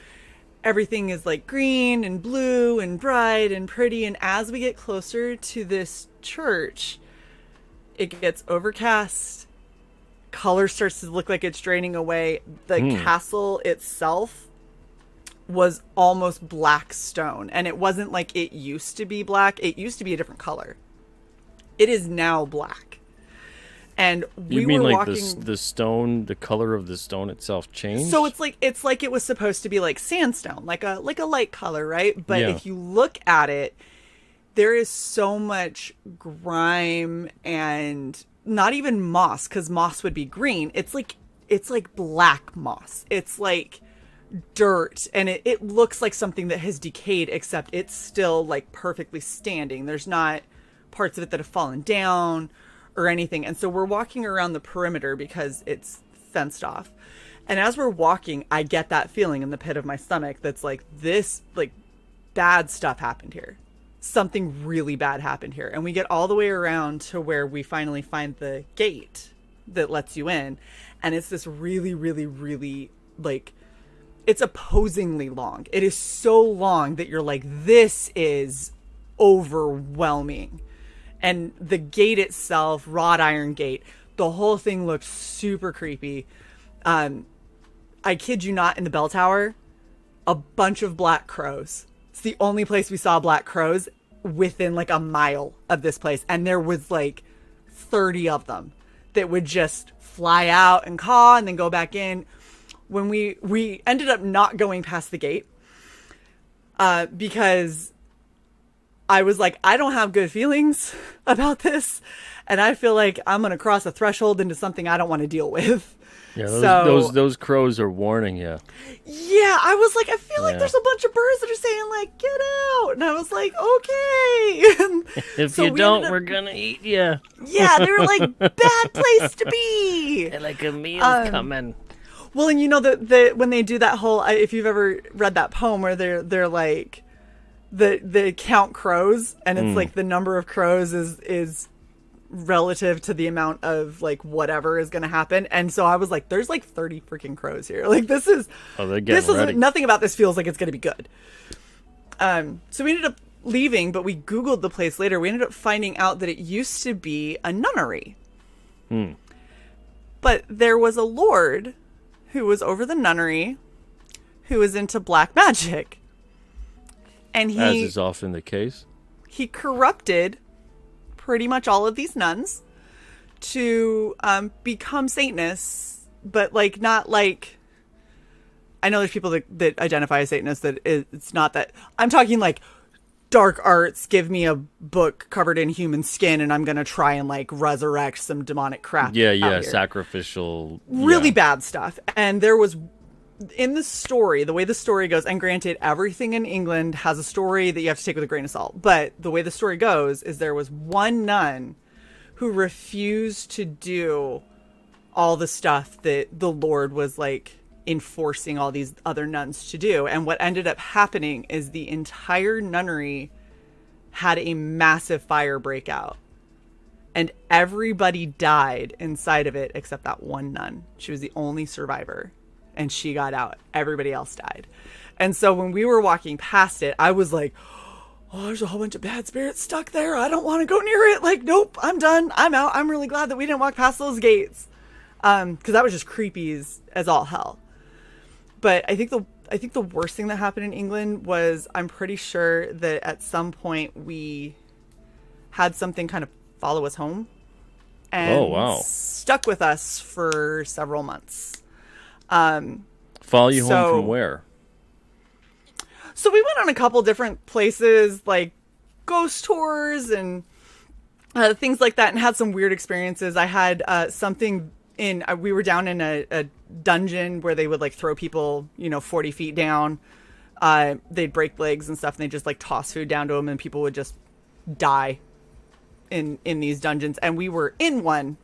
Everything is like green and blue and bright and pretty. And as we get closer to this church, it gets overcast. Color starts to look like it's draining away. The castle itself was almost black stone. And it wasn't like it used to be black. It used to be a different color. It is now black. And we were walking. The stone, the color of the stone itself changed? So it's like it was supposed to be like sandstone, like a light color, right? But if you look at it, there is so much grime and not even moss, because moss would be green. It's like black moss. It's like dirt, and it looks like something that has decayed, except it's still like perfectly standing. There's not parts of it that have fallen down or anything. And so we're walking around the perimeter because it's fenced off. And as we're walking, I get that feeling in the pit of my stomach that's like, this, like, bad stuff happened here. Something really bad happened here. And we get all the way around to where we finally find the gate that lets you in. And it's this really, like, it's opposingly long. It is so long that you're like, this is overwhelming. And the gate itself, wrought iron gate, the whole thing looked super creepy. I kid you not, in the bell tower, a bunch of black crows. It's the only place we saw black crows within like a mile of this place. And there was like 30 of them that would just fly out and caw and then go back in. When we ended up not going past the gate because I was like, I don't have good feelings about this. And I feel like I'm going to cross a threshold into something I don't want to deal with. Yeah, So those crows are warning you. yeah, I was like, I feel like there's a bunch of birds that are saying like, get out. And I was like, okay. If So you we don't, ended up- we're gonna eat you. Yeah, they were like, bad place to be. Like a meal's coming. Well, and you know the when they do that whole, if you've ever read that poem where they're like, they count crows, and it's like the number of crows is relative to the amount of like whatever is going to happen. And so I was like, there's like 30 freaking crows here. Like this is They're getting ready. nothing about this feels like it's going to be good. So we ended up leaving, but we Googled the place later. We ended up finding out that it used to be a nunnery. But there was a lord who was over the nunnery who was into black magic. And As is often the case. he corrupted pretty much all of these nuns to become Satanists, but like not like, I know there's people that identify as Satanists that it's not that. I'm talking like dark arts, give me a book covered in human skin and I'm going to try and like resurrect some demonic crap. Yeah, out here. sacrificial. Really yeah. bad stuff. And there was, in the story, the way the story goes, and granted, everything in England has a story that you have to take with a grain of salt, but the way the story goes is there was one nun who refused to do all the stuff that the Lord was like enforcing all these other nuns to do. And what ended up happening is the entire nunnery had a massive fire break out. And everybody died inside of it except that one nun. She was the only survivor. And she got out. Everybody else died. And so when we were walking past it, I was like, oh, there's a whole bunch of bad spirits stuck there. I don't want to go near it. Like, nope, I'm done. I'm out. I'm really glad that we didn't walk past those gates. Because that was just creepy as all hell. But I think the worst thing that happened in England was, I'm pretty sure that at some point we had something kind of follow us home. And stuck with us for several months. Follow you home from where? So we went on a couple different places, like ghost tours and things like that, and had some weird experiences. I had something we were down in a dungeon where they would like throw people, 40 feet down. They'd break legs and stuff, and they just like toss food down to them, and people would just die in these dungeons. And we were in one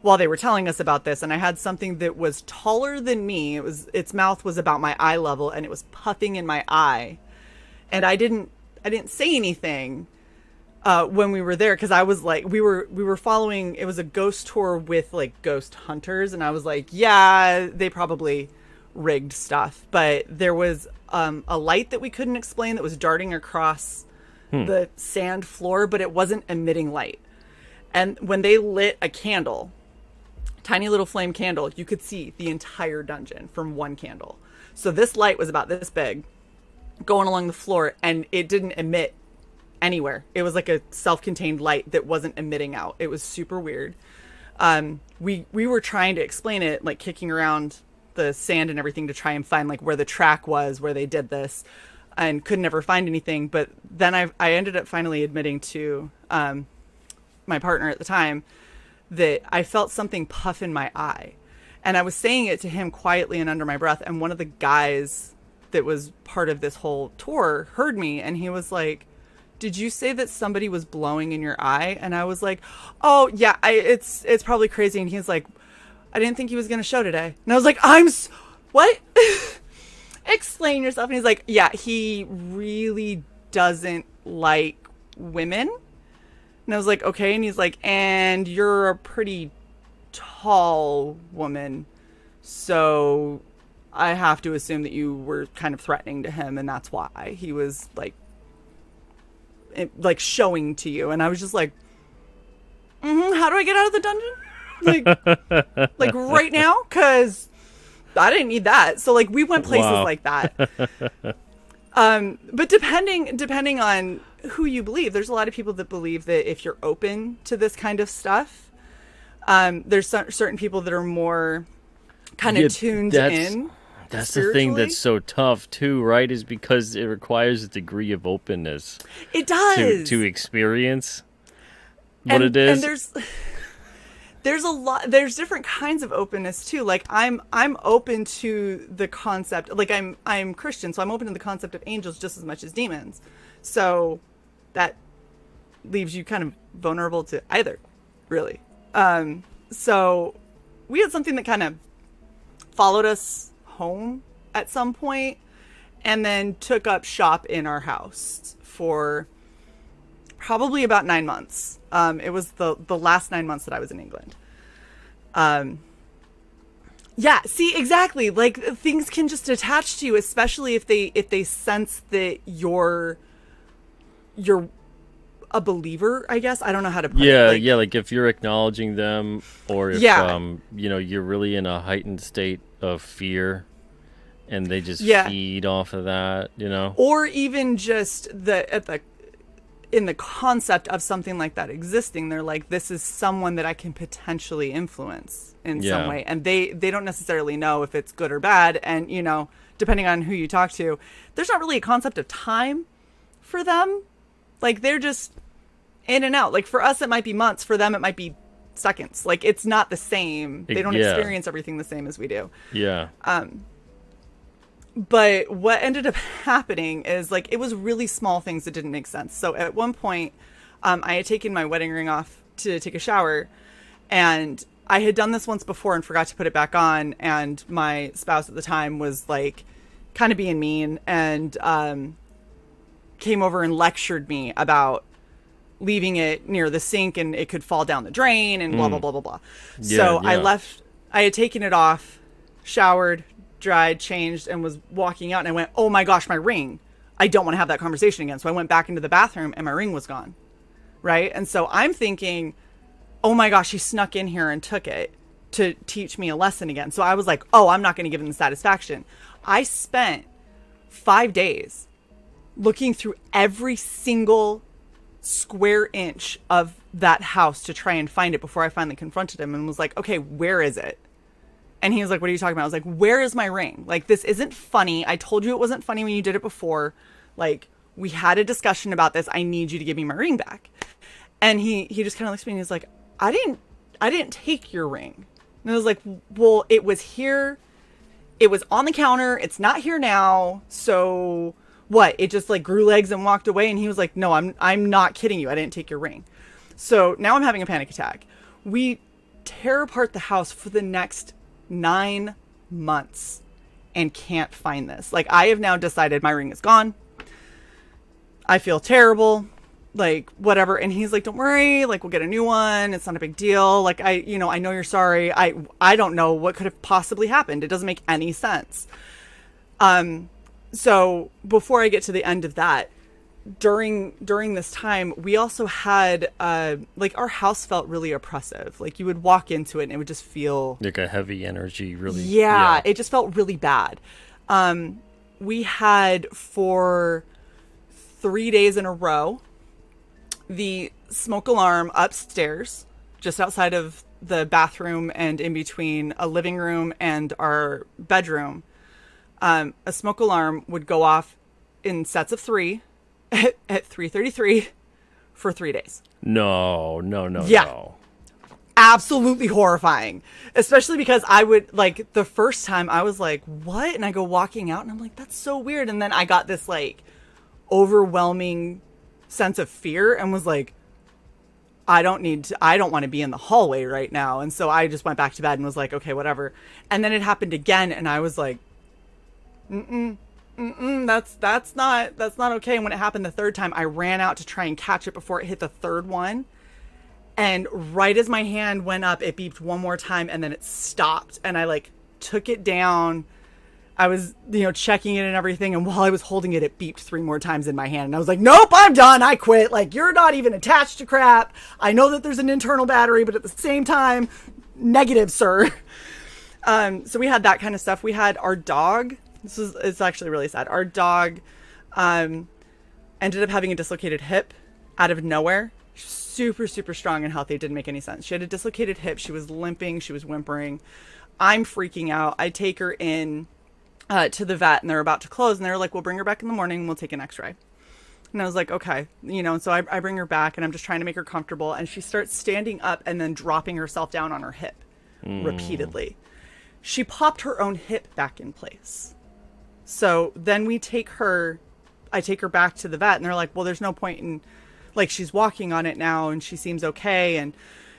while they were telling us about this, and I had something that was taller than me. Its mouth was about my eye level, and it was puffing in my eye. And I didn't say anything when we were there, because I was like, we were following. It was a ghost tour with like ghost hunters, and I was like, yeah, they probably rigged stuff. But there was a light that we couldn't explain that was darting across the sand floor, but it wasn't emitting light. And when they lit a candle, tiny little flame candle, you could see the entire dungeon from one candle. So this light was about this big, going along the floor, and it didn't emit anywhere. It was like a self-contained light that wasn't emitting out. It was super weird. We were trying to explain it, like kicking around the sand and everything to try and find like where the track was, where they did this, and could never find anything. But then I ended up finally admitting to my partner at the time that I felt something puff in my eye. And I was saying it to him quietly and under my breath. And one of the guys that was part of this whole tour heard me, and he was like, did you say that somebody was blowing in your eye? And I was like, oh yeah, it's probably crazy. And he's like, I didn't think he was going to show today. And I was like, what? Explain yourself. And he's like, yeah, he really doesn't like women. And I was like, okay. And he's like, and you're a pretty tall woman, so I have to assume that you were kind of threatening to him, and that's why he was like showing to you. And I was just like, how do I get out of the dungeon? Like right now? Because I didn't need that. So like we went places Wow. like that. But depending on who you believe, there's a lot of people that believe that if you're open to this kind of stuff, there's certain people that are more kind of tuned in. That's the thing that's so tough too, right? Is because it requires a degree of openness. It does to experience what it is. And there's different kinds of openness too. Like I'm open to the concept, like I'm Christian, so I'm open to the concept of angels just as much as demons. So that leaves you kind of vulnerable to either, really. So we had something that kind of followed us home at some point and then took up shop in our house for probably about 9 months. It was the last 9 months that I was in England. Yeah, see, exactly. Like things can just attach to you, especially if they sense that you're a believer, I guess. I don't know how to put it. Yeah, like if you're acknowledging them, or if you're really in a heightened state of fear and they just feed off of that, Or even just in the concept of something like that existing, they're like, this is someone that I can potentially influence in some way. And they don't necessarily know if it's good or bad. And, depending on who you talk to, there's not really a concept of time for them. Like they're just in and out. Like for us, it might be months. For them, it might be seconds. Like it's not the same. They don't experience everything the same as we do. Yeah. But what ended up happening is like it was really small things that didn't make sense. So at one point, I had taken my wedding ring off to take a shower, and I had done this once before and forgot to put it back on. And my spouse at the time was like kind of being mean and came over and lectured me about leaving it near the sink and it could fall down the drain and blah, blah, blah, blah, blah. So I had taken it off, showered, dried, changed, and was walking out, and I went, oh my gosh, my ring. I don't want to have that conversation again. So I went back into the bathroom and my ring was gone. Right. And so I'm thinking, oh my gosh, he snuck in here and took it to teach me a lesson again. So I was like, oh, I'm not going to give him the satisfaction. I spent 5 days looking through every single square inch of that house to try and find it before I finally confronted him and was like, okay, where is it? And he was like, what are you talking about? I was like, where is my ring? Like, this isn't funny. I told you it wasn't funny when you did it before. Like, we had a discussion about this. I need you to give me my ring back. And he just kind of looks at me and he's like, I didn't take your ring. And I was like, well, it was here. It was on the counter. It's not here now. So what? It just like grew legs and walked away. And he was like, no, I'm not kidding you. I didn't take your ring. So now I'm having a panic attack. We tear apart the house for the next 9 months and can't find this. Like, I have now decided my ring is gone. I feel terrible, like whatever. And he's like, don't worry, like we'll get a new one. It's not a big deal. Like I know you're sorry. I don't know what could have possibly happened. It doesn't make any sense. So before I get to the end of that, during this time, we also had like our house felt really oppressive. Like you would walk into it and it would just feel like a heavy energy, really. Yeah, it just felt really bad. We had for 3 days in a row the smoke alarm upstairs, just outside of the bathroom and in between a living room and our bedroom. A smoke alarm would go off in sets of 3 at 3:33 for 3 days. No. Yeah. Absolutely horrifying. Especially because I would, like, the first time I was like, what? And I go walking out and I'm like, that's so weird. And then I got this, like, overwhelming sense of fear and was like, I don't want to be in the hallway right now. And so I just went back to bed and was like, okay, whatever. And then it happened again and I was like, that's not okay. And when it happened the third time, I ran out to try and catch it before it hit the third one. And right as my hand went up, it beeped one more time and then it stopped. And I like took it down. I was, checking it and everything. And while I was holding it, it beeped 3 more times in my hand. And I was like, nope, I'm done. I quit. Like, you're not even attached to crap. I know that there's an internal battery, but at the same time, negative, sir. So we had that kind of stuff. We had our dog. It's actually really sad. Our dog ended up having a dislocated hip out of nowhere. Super, super strong and healthy. It didn't make any sense. She had a dislocated hip. She was limping. She was whimpering. I'm freaking out. I take her in to the vet, and they're about to close. And they're like, we'll bring her back in the morning and we'll take an x-ray. And I was like, okay. And so I bring her back, and I'm just trying to make her comfortable. And she starts standing up and then dropping herself down on her hip repeatedly. She popped her own hip back in place. So then I take her back to the vet, and they're like, well, there's no point in, like, she's walking on it now and she seems okay. And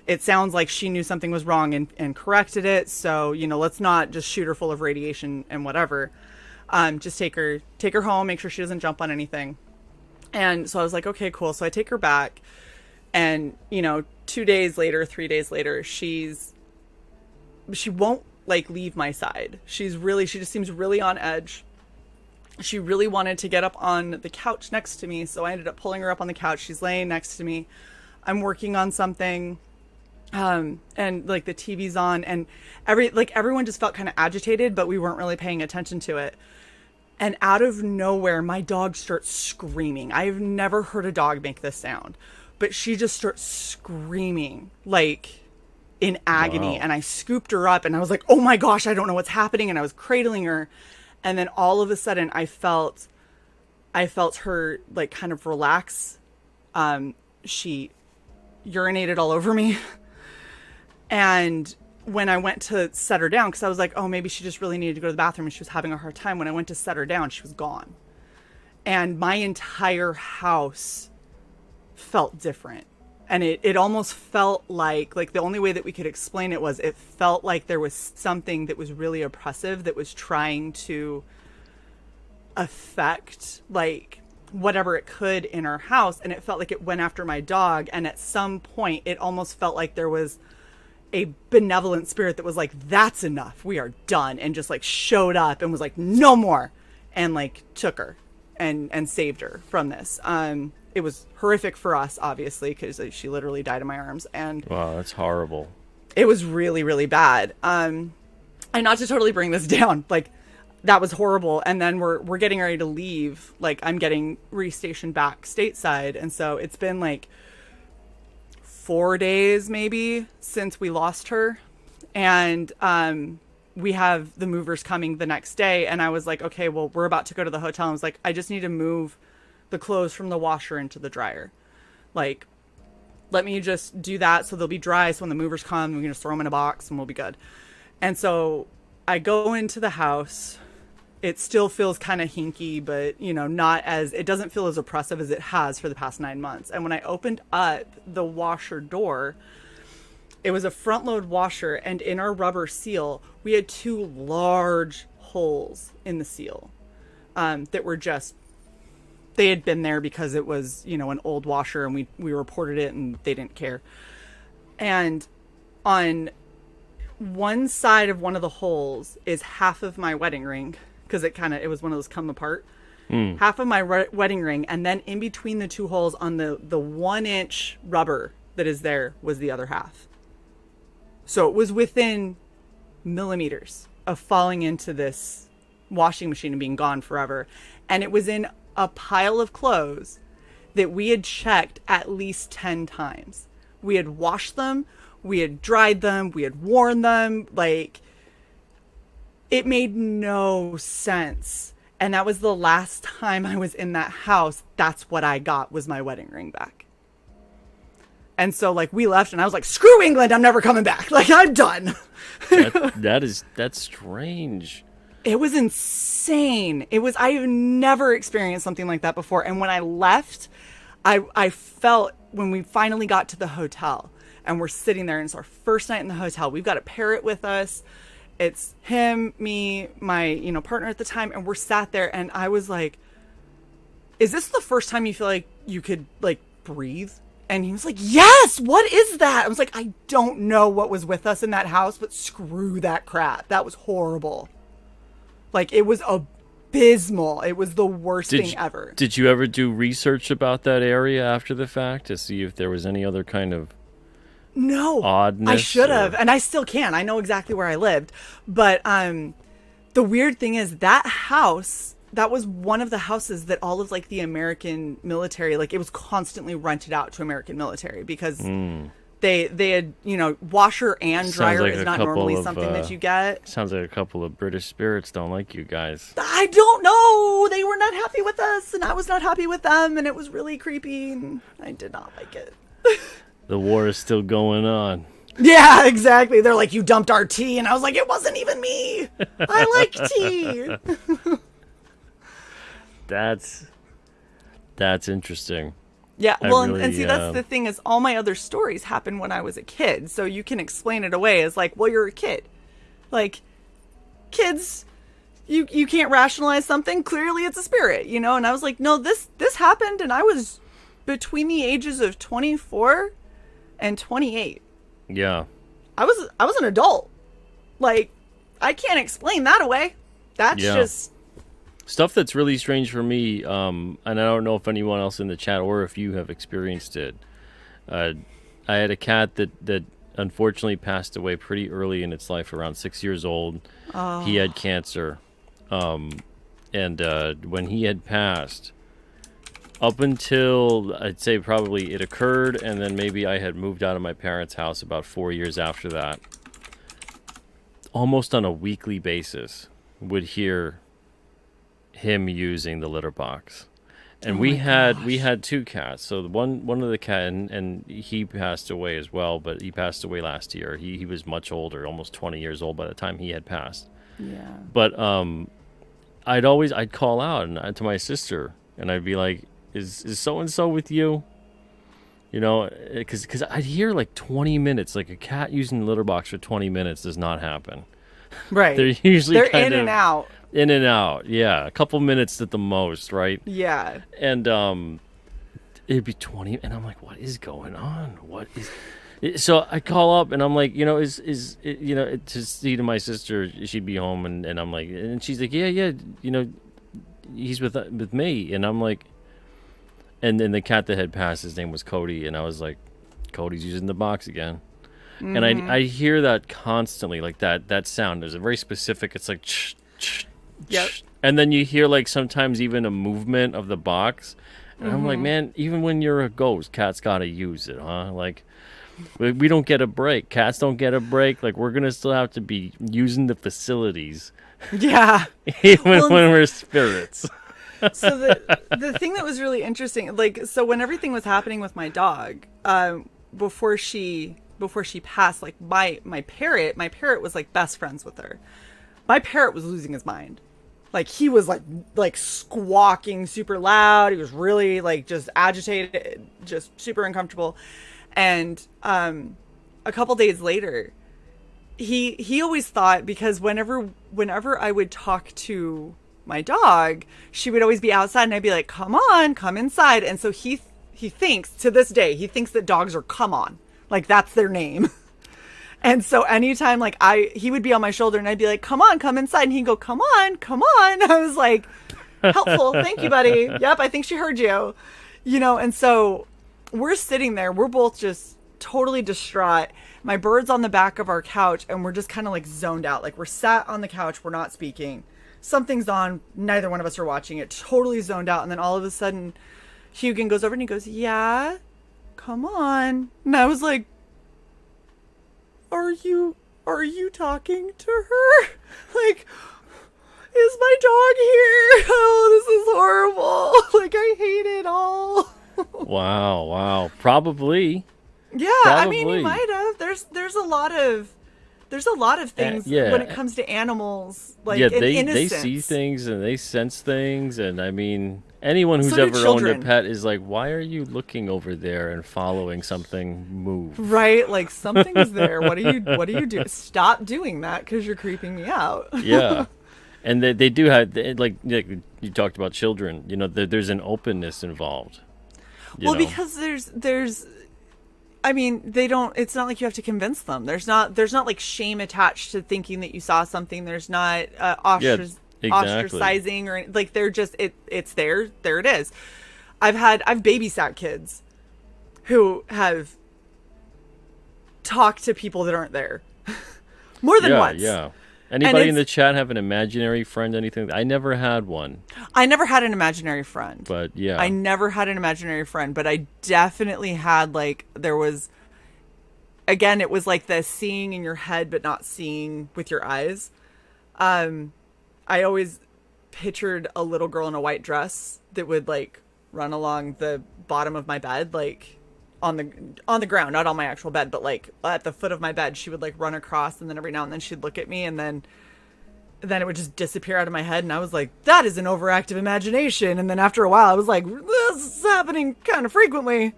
it sounds like she knew something was wrong and corrected it. So, let's not just shoot her full of radiation and whatever. Just take her home, make sure she doesn't jump on anything. And so I was like, okay, cool. So I take her back, and, 2 days later, 3 days later, she won't like leave my side. She just seems really on edge. She really wanted to get up on the couch next to me. So I ended up pulling her up on the couch. She's laying next to me. I'm working on something. And like the TV's on, and everyone just felt kind of agitated, but we weren't really paying attention to it. And out of nowhere, my dog starts screaming. I've never heard a dog make this sound, but she just starts screaming like in agony. Wow. And I scooped her up, and I was like, oh my gosh, I don't know what's happening. And I was cradling her. And then all of a sudden I felt her like kind of relax. She urinated all over me. And when I went to set her down, because I was like, oh, maybe she just really needed to go to the bathroom and she was having a hard time. When I went to set her down, she was gone. And my entire house felt different. And it almost felt like the only way that we could explain it was it felt like there was something that was really oppressive that was trying to affect like whatever it could in our house. And it felt like it went after my dog. And at some point, it almost felt like there was a benevolent spirit that was like, that's enough. We are done. And just like showed up and was like, no more. And like took her and saved her from this. It was horrific for us, obviously, because she literally died in my arms. And wow, that's horrible. It was really, really bad. And not to totally bring this down, like that was horrible. And then we're getting ready to leave. Like I'm getting restationed back stateside. And so it's been like 4 days maybe since we lost her. And we have the movers coming the next day. And I was like, okay, well, we're about to go to the hotel. I was like, I just need to move the clothes from the washer into the dryer. Like, let me just do that so they'll be dry. So when the movers come, we can just throw them in a box and we'll be good. And so I go into the house. It still feels kind of hinky, but it doesn't feel as oppressive as it has for the past 9 months. And when I opened up the washer door, it was a front load washer. And in our rubber seal, we had 2 large holes in the seal that were just, they had been there because it was, an old washer, and we reported it and they didn't care. And on one side of one of the holes is half of my wedding ring, because it was one of those come apart. Half of my wedding ring, and then in between the 2 holes on the 1-inch rubber that is there was the other half. So it was within millimeters of falling into this washing machine and being gone forever. And it was in a pile of clothes that we had checked at least 10 times. We had washed them, we had dried them, we had worn them. Like, it made no sense. And that was the last time I was in that house. That's what I got, was my wedding ring back. And so like we left, and I was like, screw England, I'm never coming back. Like, I'm done. That's strange. It was insane. I've never experienced something like that before. And when I left, I felt, when we finally got to the hotel and we're sitting there, and it's our first night in the hotel, we've got a parrot with us. It's him, me, my, partner at the time. And we're sat there, and I was like, is this the first time you feel like you could like breathe? And he was like, yes, what is that? I was like, I don't know what was with us in that house, but screw that crap. That was horrible. Like, it was abysmal. It was the worst thing ever. Did you ever do research about that area after the fact to see if there was any other kind of No, oddness? I should have, or- and I still can. I know exactly where I lived, but the weird thing is that house. That was one of the houses that all of like the American military, like it was constantly rented out to American military because they had, you know, washer and dryer like is a not couple normally of, something that you get. Sounds like a couple of British spirits don't like you guys. I don't know. They were not happy with us, and I was not happy with them, and it was really creepy, and I did not like it. The war is still going on. Yeah, exactly. They're like, you dumped our tea, and I was like, it wasn't even me. I like tea. That's interesting. Yeah, well, really, and see, that's the thing is all my other stories happened when I was a kid, so you can explain it away as like, well, you're a kid. Like, kids, you can't rationalize something. Clearly, it's a spirit, you know? And I was like, no, this happened, and I was between the ages of 24 and 28. Yeah. I was an adult. Like, I can't explain that away. That's just... Stuff that's really strange for me, and I don't know if anyone else in the chat or if you have experienced it. I had a cat that unfortunately passed away pretty early in its life, around 6 years old. Oh. He had cancer. And when he had passed, up until, I'd say probably it occurred, and then maybe I had moved out of my parents' house about 4 years after that, almost on a weekly basis, would hear him using the litter box. And we had two cats. So one of the cat, and he passed away as well, but he passed away last year. He was much older, almost 20 years old by the time he had passed. Yeah. But I'd call out to my sister, and I'd be like, is so and so with you? You know, because I'd hear like 20 minutes, like a cat using the litter box for 20 minutes does not happen. Right. They're usually in and out. In and out, yeah. A couple minutes at the most, right? Yeah. And it'd be 20, and I'm like, what is going on? What is... So I call up, and I'm like, you know, is you know, to see to my sister, she'd be home, and I'm like, and she's like, yeah, you know, he's with me, and I'm like, and then the cat that had passed, his name was Cody, and I was like, Cody's using the box again. Mm-hmm. And I hear that constantly, like that sound. There's a very specific, it's like, yep. And then you hear like sometimes even a movement of the box. And I'm like, man, even when you're a ghost, cats got to use it, huh? Like, we don't get a break. Cats don't get a break. Like, we're going to still have to be using the facilities. Yeah. Even when we're spirits. So the thing that was really interesting, like, so when everything was happening with my dog, before she passed, like my parrot was like best friends with her. My parrot was losing his mind. Like, he was like squawking super loud. He was really like just agitated, just super uncomfortable. And a couple days later, he always thought, because whenever I would talk to my dog, she would always be outside, and I'd be like, come on, come inside. And so he thinks, to this day, he thinks that dogs are come on. Like, that's their name. And so anytime, like, he would be on my shoulder, and I'd be like, come on, come inside. And he'd go, come on, come on. I was like, helpful. Thank you, buddy. Yep, I think she heard you. You know, and so we're sitting there. We're both just totally distraught. My bird's on the back of our couch, and we're just kind of like zoned out. Like, we're sat on the couch. We're not speaking. Something's on. Neither one of us are watching it. Totally zoned out. And then all of a sudden, Hugin goes over and he goes, yeah, come on. And I was like, Are you talking to her? Like, is my dog here? Oh, this is horrible. Like, I hate it all. Wow. Probably. Yeah, I mean, you might have. There's a lot of things when it comes to animals. Like, they see things and they sense things, and I mean, anyone who's ever owned a pet is like, why are you looking over there and following something move? Right, like, something's there. What are you doing? Stop doing that, because you're creeping me out. Yeah, and they do have, like you talked about children. You know, there's an openness involved. Well, because there's. I mean, they don't. It's not like you have to convince them. There's not like shame attached to thinking that you saw something. There's not ostracizing or like, they're just it's there. There it is. I've babysat kids who have talk to people that aren't there. More than once. Yeah. Anybody in the chat have an imaginary friend? Anything? I never had one. I never had an imaginary friend. But yeah. I never had an imaginary friend, but I definitely had, like, there was, again, it was like the seeing in your head but not seeing with your eyes. I always pictured a little girl in a white dress that would, like, run along the bottom of my bed, like, on the ground, not on my actual bed, but like at the foot of my bed. She would like run across, and then every now and then she'd look at me, and then it would just disappear out of my head. And I was like, that is an overactive imagination. And then after a while I was like, this is happening kind of frequently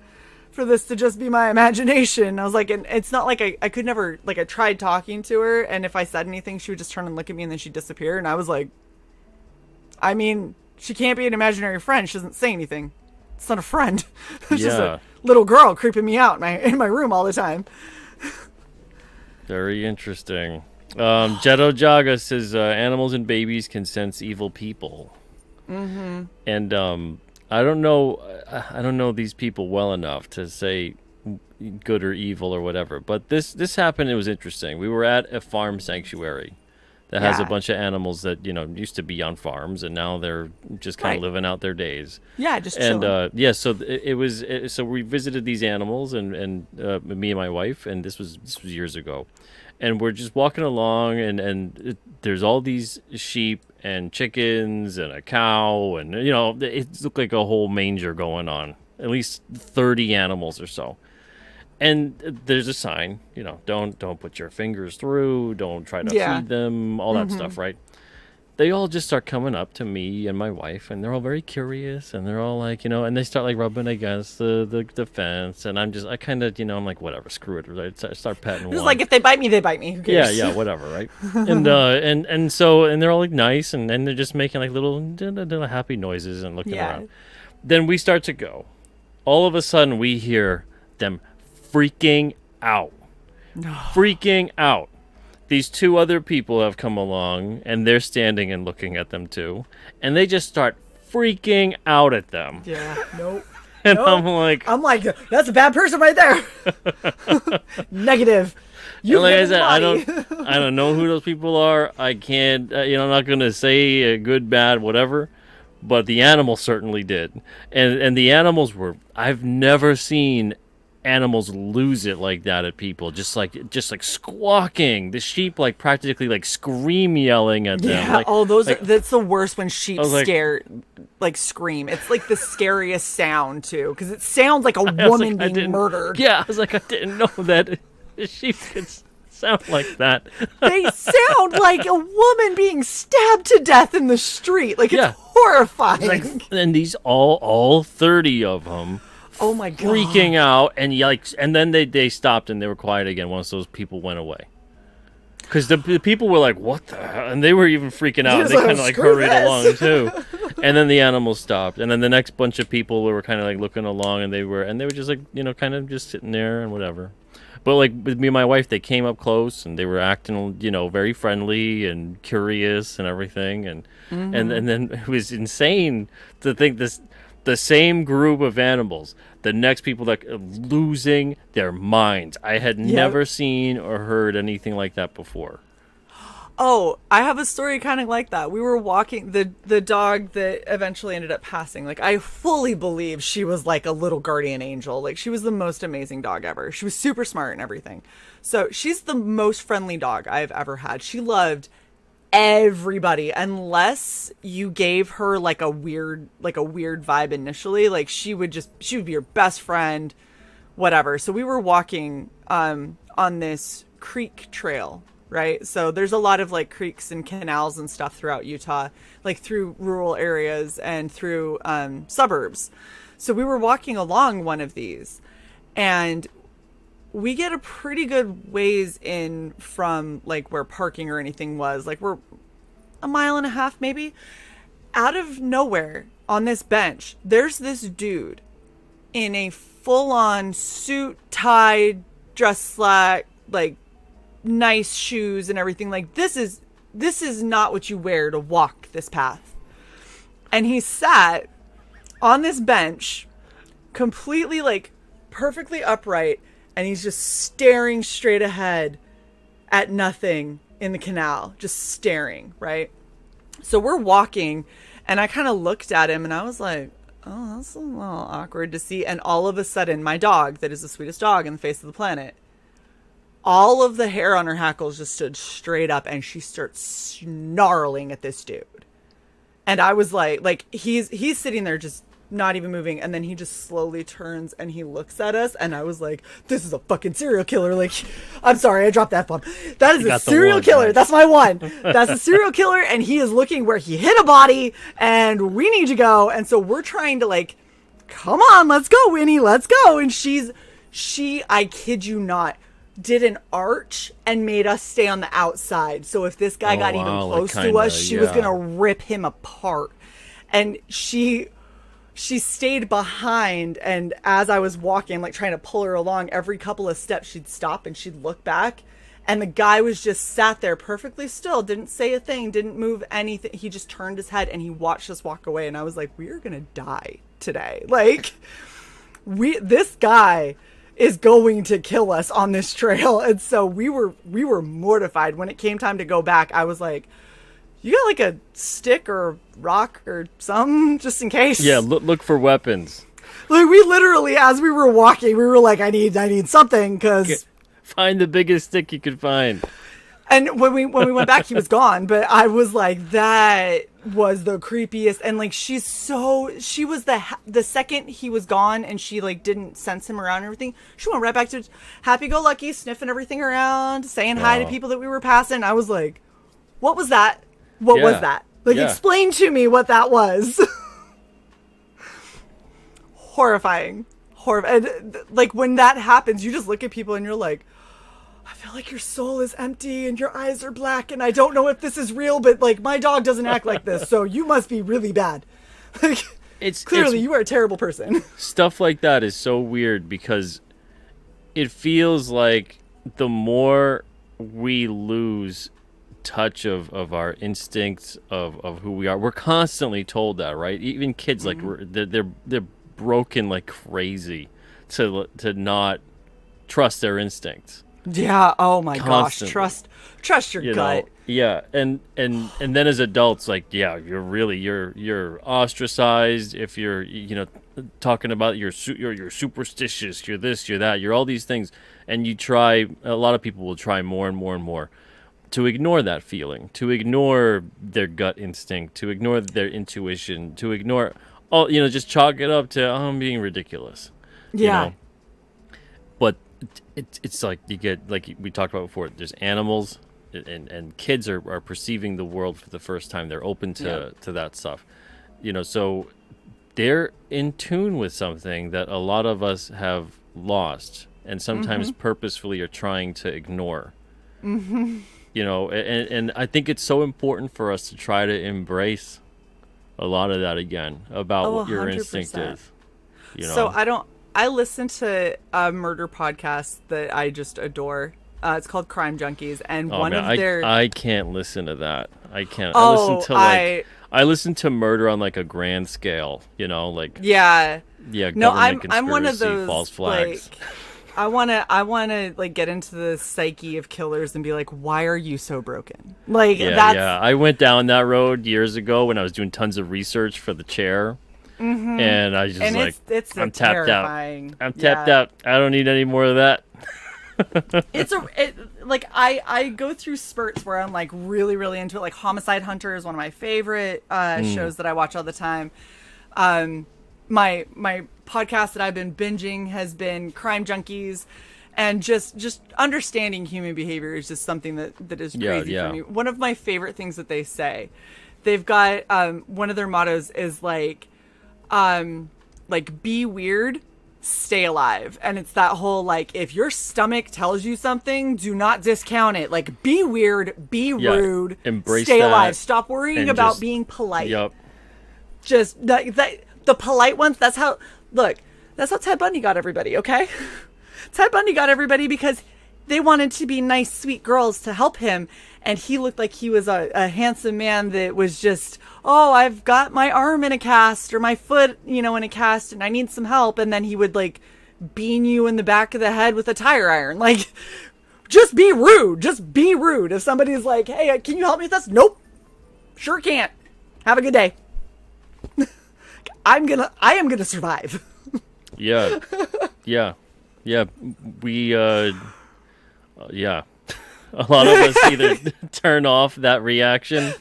for this to just be my imagination. I was like, and it's not like I could never, like, I tried talking to her, and if I said anything she would just turn and look at me, and then she'd disappear. And I was like, I mean, she can't be an imaginary friend. She doesn't say anything. It's not a friend. It's just a little girl creeping me out in my room all the time. Very interesting. Jetto Jaga says animals and babies can sense evil people. Mm-hmm. And I don't know these people well enough to say good or evil or whatever. But this happened. It was interesting. We were at a farm sanctuary that has a bunch of animals that, you know, used to be on farms, and now they're just kind of living out their days. Yeah, just chilling. So we visited these animals, and me and my wife, and this was years ago, and we're just walking along, and there's all these sheep and chickens and a cow, and, you know, it looked like a whole manger going on, at least 30 animals or so. And there's a sign, you know, don't put your fingers through, don't try to feed them, all that stuff, right? They all just start coming up to me and my wife, and they're all very curious, and they're all like, you know, and they start like rubbing against the fence, and I kind of, you know, I'm like, whatever, screw it, right? I start petting one. It's like, if they bite me, they bite me. Who cares? Yeah, whatever, right? and so they're all like nice, and they're just making like little happy noises and looking around. Then we start to go. All of a sudden, we hear them freaking out. Freaking out. These two other people have come along, and they're standing and looking at them too, and they just start freaking out at them. Yeah, nope. And nope. I'm like, that's a bad person right there. Negative. You, like I said, I don't know who those people are. I can't, I'm not gonna say good, bad, whatever. But the animals certainly did, and the animals were. I've never seen animals lose it like that at people, just like squawking. The sheep like practically like scream, yelling at them. Yeah, that's the worst when sheep scream. It's like the scariest sound too, because it sounds like a woman being murdered. Yeah, I was like, I didn't know that the sheep could sound like that. They sound like a woman being stabbed to death in the street. Like, it's horrifying. And these all 30 of them. Oh my god! Freaking out, and then they stopped and they were quiet again once those people went away. Because the people were like, "What the hell?" And they were even freaking out. And they kind of like hurried along too. And then the animals stopped, and then the next bunch of people were kind of like looking along, and they were just like, you know, kind of just sitting there and whatever. But like with me and my wife, they came up close and they were acting, you know, very friendly and curious and everything, and and then it was insane to think the same group of animals, the next people that are losing their minds. I had never seen or heard anything like that before. Oh, I have a story kind of like that. We were walking, the dog that eventually ended up passing. Like, I fully believe she was like a little guardian angel. Like, she was the most amazing dog ever. She was super smart and everything. So she's the most friendly dog I've ever had. She loved everybody, unless you gave her like a weird vibe initially. Like, she would be your best friend, whatever. So we were walking on this creek trail, right? So there's a lot of like creeks and canals and stuff throughout Utah, like through rural areas and through suburbs. So we were walking along one of these, and we get a pretty good ways in from like where parking or anything was. Like, we're a mile and a half maybe. Out of nowhere, on this bench, there's this dude in a full-on suit, tie, dress slack, like nice shoes and everything. Like, this is not what you wear to walk this path. And he sat on this bench, completely like perfectly upright, and he's just staring straight ahead at nothing in the canal, just staring, right? So we're walking, and I kind of looked at him, and I was like, oh, that's a little awkward to see. And all of a sudden, my dog, that is the sweetest dog on the face of the planet, all of the hair on her hackles just stood straight up, and she starts snarling at this dude. And I was like he's sitting there just not even moving, and then he just slowly turns and he looks at us, and I was like, this is a fucking serial killer. Like, I'm sorry, I dropped that bomb. That is a serial killer. Right? That's my one. That's a serial killer, and he is looking where he hit a body, and we need to go. And so we're trying to, like, come on, let's go, Winnie, let's go. And she, I kid you not, did an arch and made us stay on the outside. So if this guy got even close to us, she was gonna rip him apart. And she stayed behind, and as I was walking, like trying to pull her along, every couple of steps she'd stop and she'd look back, and the guy was just sat there perfectly still, didn't say a thing, didn't move anything. He just turned his head and he watched us walk away, and I was like, we are gonna die today. Like, this guy is going to kill us on this trail. And so we were mortified. When it came time to go back, I was like, you got like a stick or a rock or something just in case? Yeah, look for weapons. Like, we literally, as we were walking, we were like, I need something, because find the biggest stick you could find. And when we went back, he was gone. But I was like, that was the creepiest. And like, she was the second he was gone and she like didn't sense him around and everything, she went right back to happy-go-lucky, sniffing everything around, saying hi to people that we were passing. I was like, what was that? What was that? Like, explain to me what that was. Horrifying. And like, when that happens, you just look at people and you're like, I feel like your soul is empty and your eyes are black, and I don't know if this is real, but like, my dog doesn't act like this, so you must be really bad. Like, clearly you are a terrible person. Stuff like that is so weird, because it feels like the more we lose touch of our instincts of who we are, we're constantly told that, right? Even kids, like, they're broken like crazy to not trust their instincts. Yeah. Oh my Constantly. Gosh. Trust your gut. Know? Yeah. And then as adults, like, yeah, you're ostracized if you're, talking about you're superstitious, you're this, you're that, you're all these things. And a lot of people will try more and more and more to ignore that feeling, to ignore their gut instinct, to ignore their intuition, to ignore all, just chalk it up to, oh, I'm being ridiculous. Yeah. But it's like, you get, like we talked about before, there's animals, and kids are perceiving the world for the first time. They're open to that stuff. So they're in tune with something that a lot of us have lost, and sometimes purposefully are trying to ignore. And I think it's so important for us to try to embrace a lot of that again, about what your 100%. Instinct is. So I listen to a murder podcast that I just adore. It's called Crime Junkies, and I can't listen to that. I can't. I listen to murder on like a grand scale. Like No, I'm one of those false flags. Like, I wanna like get into the psyche of killers and be like, why are you so broken? Like, I went down that road years ago when I was doing tons of research for the chair. And I just I'm tapped out. I'm tapped out. I don't need any more of that. I go through spurts where I'm like really, really into it. Like Homicide Hunter is one of my favorite shows that I watch all the time. My podcast that I've been binging has been Crime Junkies, and just understanding human behavior is just something that is crazy for me. One of my favorite things that they say, they've got one of their mottos is like be weird, stay alive. And it's that whole, like, if your stomach tells you something, do not discount it. Like, be weird, be rude, embrace stay that, alive. Stop worrying about being polite. Yep. Just the polite ones. That's how Ted Bundy got everybody. Okay. Ted Bundy got everybody because they wanted to be nice, sweet girls to help him. And he looked like he was a handsome man that was just, oh, I've got my arm in a cast or my foot, in a cast, and I need some help. And then he would like bean you in the back of the head with a tire iron. Like, just be rude. Just be rude. If somebody's like, hey, can you help me with this? Nope. Sure can't. Have a good day. I am gonna survive. Yeah. Yeah. Yeah. We, yeah. A lot of us either turn off that reaction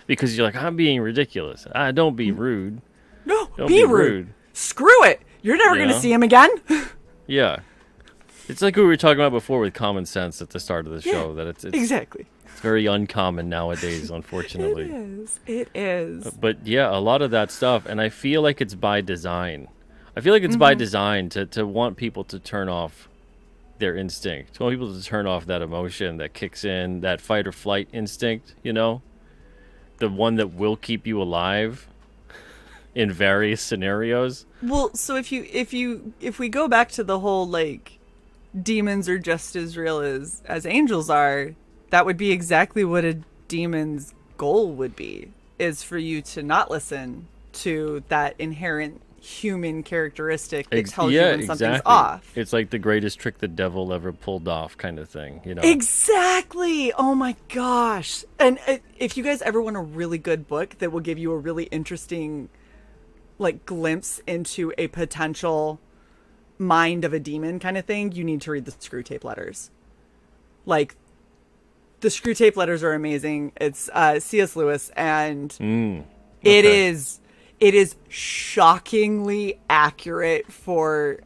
because you're like, I'm being ridiculous. Don't be rude. No, Don't be rude. Screw it. You're never You gonna know? see him again. Yeah. It's like we were talking about before with common sense at the start of the show, that it's Exactly. it's very uncommon nowadays, unfortunately. It is. It is. But yeah, a lot of that stuff, and I feel like it's by design. I feel like it's by design to want people to turn off their instinct, to want people to turn off that emotion that kicks in, that fight or flight instinct, you know? The one that will keep you alive in various scenarios. Well, so if we go back to the whole like demons are just as real as angels are, that would be exactly what a demon's goal would be, is for you to not listen to that inherent human characteristic that tells you when something's off. It's like the greatest trick the devil ever pulled off kind of thing, you know. Exactly. Oh my gosh. And if you guys ever want a really good book that will give you a really interesting like glimpse into a potential mind of a demon kind of thing, you need to read the Screw Tape Letters. Like, the Screw Tape Letters are amazing. It's C.S. Lewis, and it is shockingly accurate for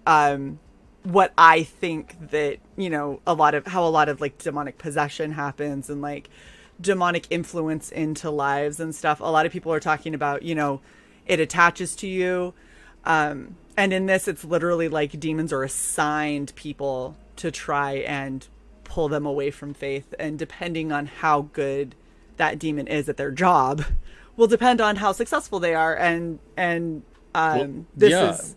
what I think that, you know, a lot of like demonic possession happens and like demonic influence into lives and stuff. A lot of people are talking about, you know, it attaches to you. And in this, it's literally like demons are assigned people to try and pull them away from faith. And depending on how good that demon is at their job will depend on how successful they are. And this is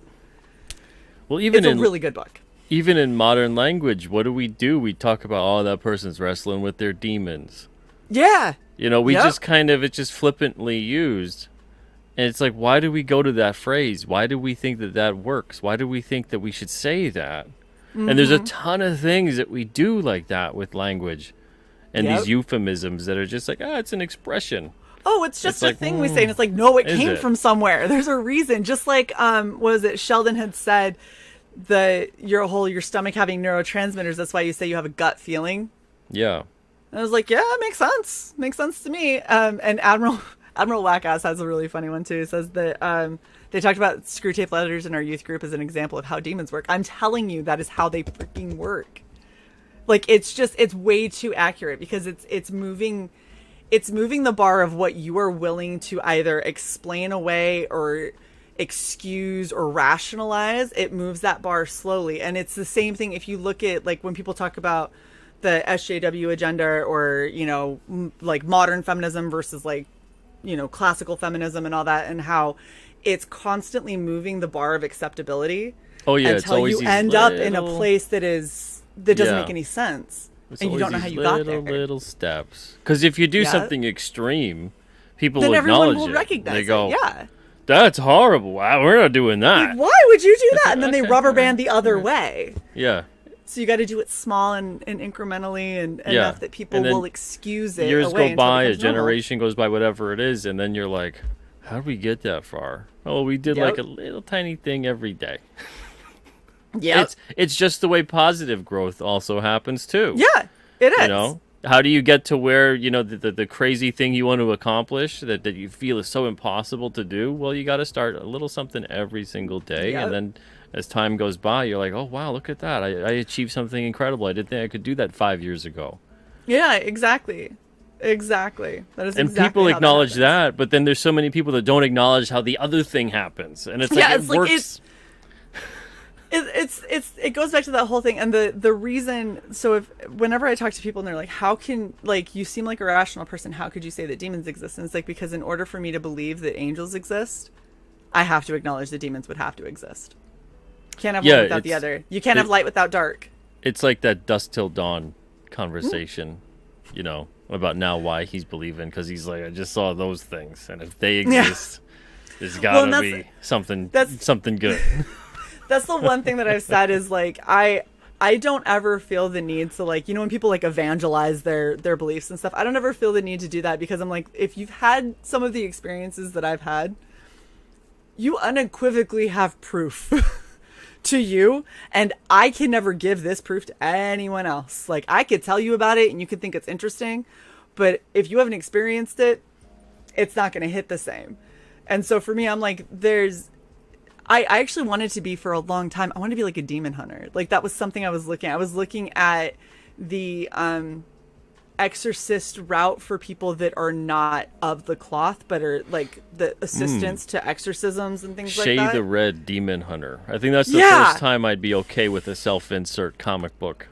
it's a really good book. Even in modern language, what do? We talk about, oh, that person's wrestling with their demons. Yeah. You know, we just kind of, it's just flippantly used. And it's like, why do we go to that phrase? Why do we think that that works? Why do we think that we should say that? And there's a ton of things that we do like that with language. And these euphemisms that are just like, it's an expression. Oh, it's just a thing we say. And it's like, no, it came from somewhere. There's a reason. Just like, what was it? Sheldon had said your stomach having neurotransmitters. That's why you say you have a gut feeling. Yeah. And I was like, yeah, it makes sense. Makes sense to me. And Admiral Wackass has a really funny one too. It says that they talked about Screw Tape Letters in our youth group as an example of how demons work. I'm telling you, that is how they freaking work. Like, it's way too accurate because it's moving the bar of what you are willing to either explain away or excuse or rationalize. It moves that bar slowly. And it's the same thing if you look at, like, when people talk about the SJW agenda or, you know, like modern feminism versus, like, you know, classical feminism and all that, and how it's constantly moving the bar of acceptability. Oh yeah, until you end up in a place that doesn't make any sense. It's and you don't know how you got there. Little steps. Because if you do something extreme, people then will everyone acknowledge will it. recognize they go, it. Yeah. That's horrible. Wow, we're not doing that. Like, why would you do that? And then they rubber band the other way. Yeah. So you got to do it small and incrementally and enough that people will excuse it. Years away go by, a normal. generation goes by, whatever it is, and then you're like, how did we get that far? Oh, we did like a little tiny thing every day. Yeah. It's just the way positive growth also happens too. Yeah, it is. You know, how do you get to where, you know, the crazy thing you want to accomplish that you feel is so impossible to do? Well, you got to start a little something every single day, and then as time goes by, you're like, oh wow, look at that! I achieved something incredible. I didn't think I could do that 5 years ago. Yeah, exactly. That is and exactly people how acknowledge that, but then there's so many people that don't acknowledge how the other thing happens, and it's like it works. It goes back to that whole thing, and the reason. So whenever I talk to people and they're like, how can, like, you seem like a rational person, how could you say that demons exist? And it's like, because in order for me to believe that angels exist, I have to acknowledge that demons would have to exist. You can't have one without the other. You can't have light without dark. It's like that dusk till dawn conversation, you know, about now why he's believing, because he's like, I just saw those things, and if they exist, there's got to be something good. That's the one thing that I've said is like I don't ever feel the need to like, when people like evangelize their beliefs and stuff, I don't ever feel the need to do that because I'm like, if you've had some of the experiences that I've had, you unequivocally have proof to you, and I can never give this proof to anyone else. Like, I could tell you about it and you could think it's interesting, but if you haven't experienced it, it's not going to hit the same. And so for me, I'm like, I actually wanted to be for a long time. I wanted to be like a demon hunter. Like that was something I was looking at. I was looking at the exorcist route for people that are not of the cloth, but are like the assistants to exorcisms and things like that. SHAE the Red Demon Hunter. I think that's the first time I'd be okay with a self-insert comic book.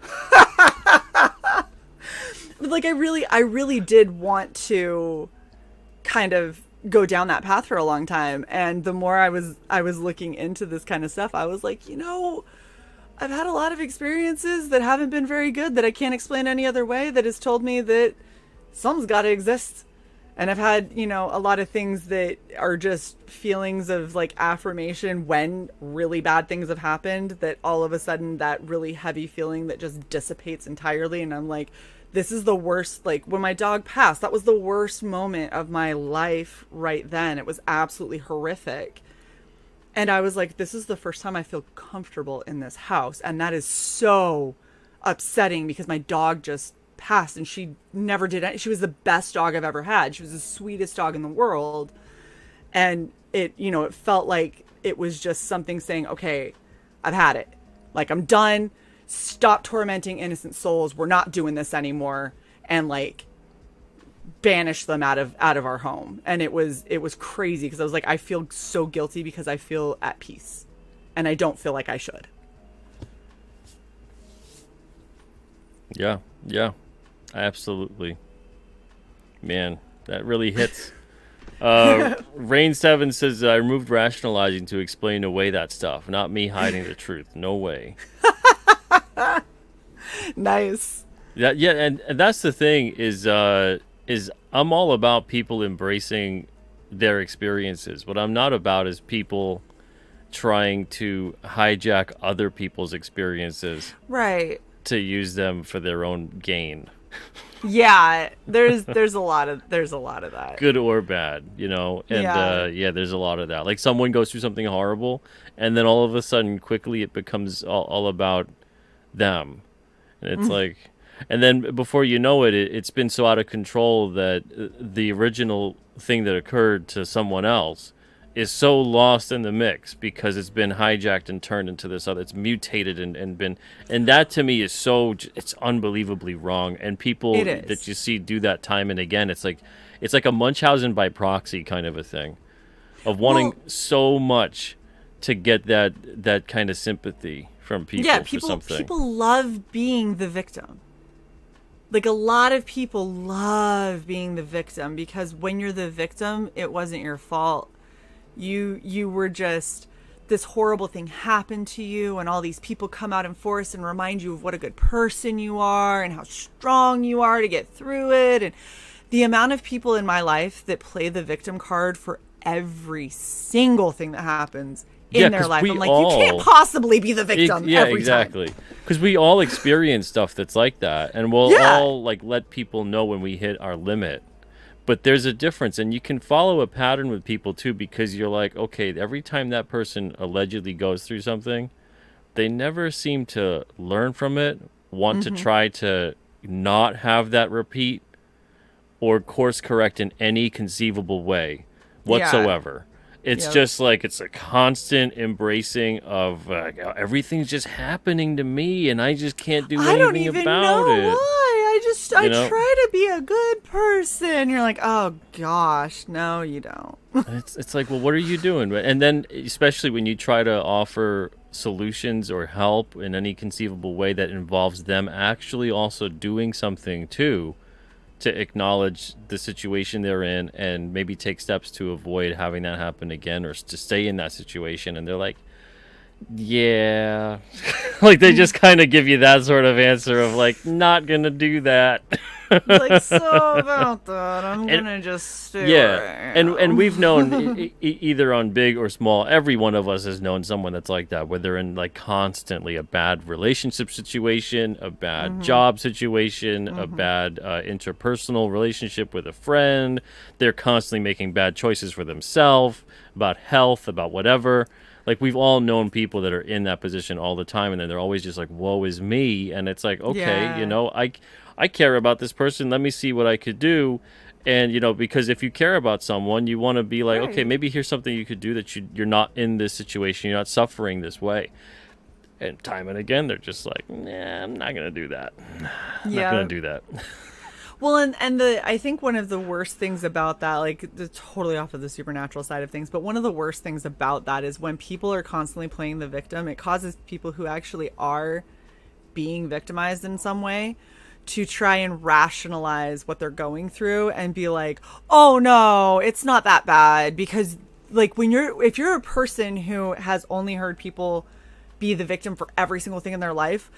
Like I really did want to kind of go down that path for a long time, and the more I was looking into this kind of stuff, I was like, I've had a lot of experiences that haven't been very good, that I can't explain any other way, that has told me that something's got to exist. And I've had, a lot of things that are just feelings of like affirmation when really bad things have happened, that all of a sudden that really heavy feeling that just dissipates entirely. And I'm like, this is the worst. Like when my dog passed, that was the worst moment of my life right then. It was absolutely horrific. And I was like, this is the first time I feel comfortable in this house. And that is so upsetting because my dog just passed and she never did it. She was the best dog I've ever had. She was the sweetest dog in the world. And it felt like it was just something saying, okay, I've had it. Like, I'm done. Stop tormenting innocent souls. We're not doing this anymore. And like, banish them out of our home. And it was crazy because I was like, I feel so guilty because I feel at peace and I don't feel like I should. Yeah absolutely, man, that really hits. Rain 7 says, I removed rationalizing to explain away that stuff, not me hiding the truth. No way. Nice. Yeah, and that's the thing is I'm all about people embracing their experiences. What I'm not about is people trying to hijack other people's experiences, right, to use them for their own gain. Yeah, there's a lot of that, good or bad, and there's a lot of that. Like someone goes through something horrible, and then all of a sudden, quickly, it becomes all about them, and it's like. And then before you know it, it's been so out of control that the original thing that occurred to someone else is so lost in the mix because it's been hijacked and turned into this other. It's mutated and that to me is it's unbelievably wrong. And people that you see do that time and again, it's like a Munchausen by proxy kind of a thing of wanting so much to get that kind of sympathy from people for something. People love being the victim. Like, a lot of people love being the victim because when you're the victim, it wasn't your fault. You were just, this horrible thing happened to you, and all these people come out in force and remind you of what a good person you are and how strong you are to get through it. And the amount of people in my life that play the victim card for every single thing that happens in their life. I'm like, you can't possibly be the victim every exactly. Because we all experience stuff that's like that, and we'll all like let people know when we hit our limit. But there's a difference, and you can follow a pattern with people too, because you're like, okay, every time that person allegedly goes through something, they never seem to learn from it, want to try to not have that repeat, or course correct in any conceivable way whatsoever. It's just like, it's a constant embracing of everything's just happening to me and I just can't do anything about it. I don't even know why. I try to be a good person. You're like, oh gosh, no, you don't. It's like, well, what are you doing? And then especially when you try to offer solutions or help in any conceivable way that involves them actually also doing something too, to acknowledge the situation they're in and maybe take steps to avoid having that happen again or to stay in that situation. And they're like, Yeah. Like they just kind of give you that sort of answer of like, not gonna do that. Like, so about that, I'm And gonna just stay yeah, where I and we've known am. either on big or small. Every one of us has known someone that's like that, where they're in like constantly a bad relationship situation, a bad job situation, a bad interpersonal relationship with a friend. They're constantly making bad choices for themselves about health, about whatever. Like we've all known people that are in that position all the time, and then they're always just like, "Woe is me," and it's like, okay, Yeah. I care about this person. Let me see what I could do. And because if you care about someone, you want to be like, okay, Right. maybe here's something you could do that you're not in this situation, you're not suffering this way. And time and again, they're just like, nah, I'm not gonna do that. I'm not gonna Yeah. do that. Well, and I think one of the worst things about that, like totally off of the supernatural side of things, but one of the worst things about that is when people are constantly playing the victim, it causes people who actually are being victimized in some way to try and rationalize what they're going through and be like, "Oh no, it's not that bad," because like if you're a person who has only heard people be the victim for every single thing in their life,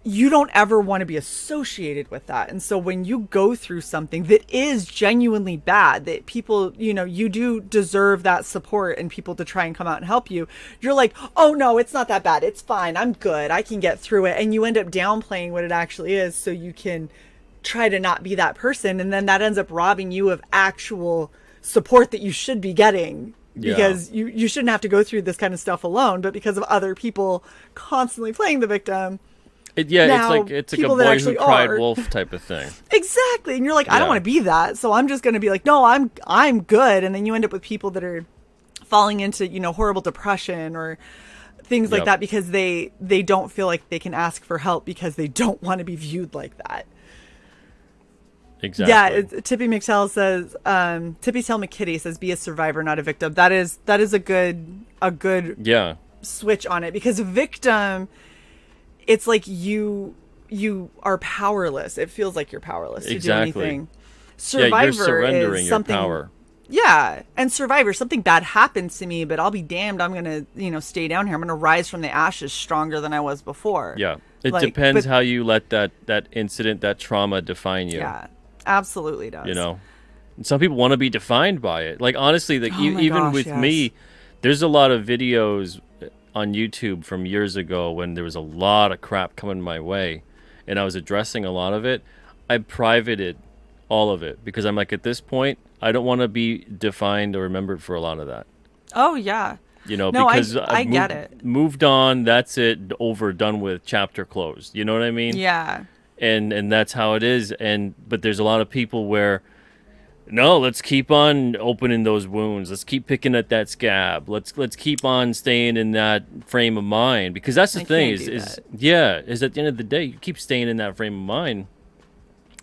you don't ever want to be associated with that. And so when you go through something that is genuinely bad, that people, you do deserve that support and people to try and come out and help you, you're like, oh no, it's not that bad. It's fine. I'm good. I can get through it. And you end up downplaying what it actually is so you can try to not be that person. And then that ends up robbing you of actual support that you should be getting. Yeah. Because you shouldn't have to go through this kind of stuff alone, but because of other people constantly playing the victim, now, It's like a people that boy who actually cried are. wolf type of thing. Exactly. And you're like, I don't Yeah. want to be that. So I'm just going to be like, no, I'm good. And then you end up with people that are falling into, horrible depression or things like Yep. that because they don't feel like they can ask for help because they don't want to be viewed like that. Exactly. Yeah, Tippy McTell says, Tippy Tell McKitty says, be a survivor, not a victim. That is a good Yeah. switch on it, because a victim, it's like you are powerless. It feels like you're powerless to Exactly. do anything. Yeah, you're Survivor surrendering is your something. power. Yeah, and Survivor, something bad happens to me, but I'll be damned. I'm gonna stay down here. I'm gonna rise from the ashes stronger than I was before. Yeah. It Like, depends but- how you let that incident, that trauma define you. Yeah, absolutely does. And some people want to be defined by it. Like honestly, like Oh my even gosh, with yes. me, there's a lot of videos on YouTube from years ago when there was a lot of crap coming my way, and I was addressing a lot of it. I privated all of it because I'm like, at this point, I don't want to be defined or remembered for a lot of that. Oh yeah. No, Because I I've get it. moved on. That's it. Over, done with. Chapter closed. You know what I mean? Yeah. And that's how it is. But there's a lot of people where, no, let's keep on opening those wounds. Let's keep picking at that scab. Let's keep on staying in that frame of mind, because that's the I thing can't do is that. at the end of the day, you keep staying in that frame of mind,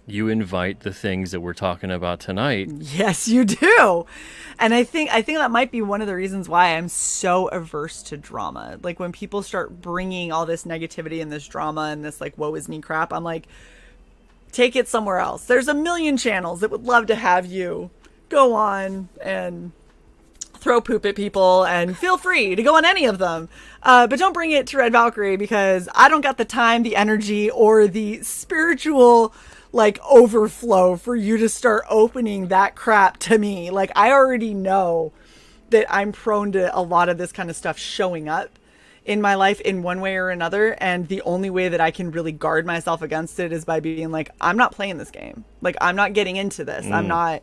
you invite the things that we're talking about tonight. Yes, you do. And I think that might be one of the reasons why I'm so averse to drama. Like when people start bringing all this negativity and this drama and this like woe is me crap, I'm like, take it somewhere else. There's a million channels that would love to have you go on and throw poop at people, and feel free to go on any of them. But don't bring it to Red Valkyrie, because I don't got the time, the energy, or the spiritual like overflow for you to start opening that crap to me. Like I already know that I'm prone to a lot of this kind of stuff showing up in my life in one way or another, and the only way that I can really guard myself against it is by being like, I'm not playing this game. Like I'm not getting into this. I'm not,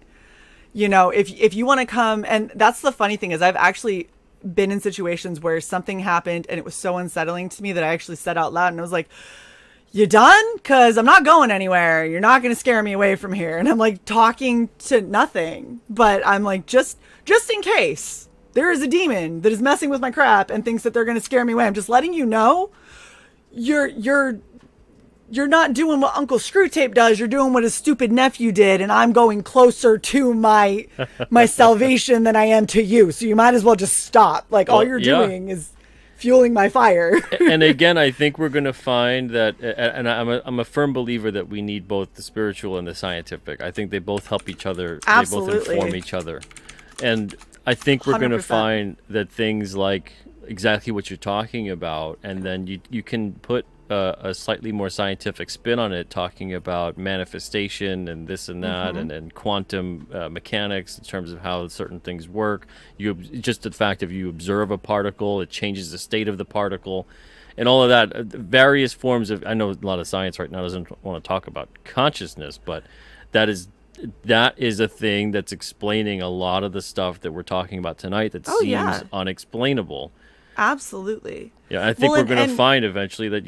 if you want to come. And that's the funny thing is I've actually been in situations where something happened and it was so unsettling to me that I actually said out loud, and I was like, you done? Because I'm not going anywhere. You're not going to scare me away from here. And I'm like talking to nothing, but I'm like, just in case there is a demon that is messing with my crap and thinks that they're going to scare me away, I'm just letting you know you're not doing what Uncle Screwtape does. You're doing what his stupid nephew did, and I'm going closer to my salvation than I am to you. So you might as well just stop. Like all you're doing is fueling my fire. And again, I think we're going to find that, and I'm a firm believer that we need both the spiritual and the scientific. I think they both help each other. Absolutely. They both inform each other. And I think we're going to 100%. find that things like, exactly what you're talking about, and then you can put a slightly more scientific spin on it, talking about manifestation and this and that, and quantum mechanics in terms of how certain things work. Just the fact of you observe a particle, it changes the state of the particle, and all of that. Various forms of, I know a lot of science right now doesn't want to talk about consciousness, but that is a thing that's explaining a lot of the stuff that we're talking about tonight that seems unexplainable. Absolutely. Yeah, I think we're going to find eventually that,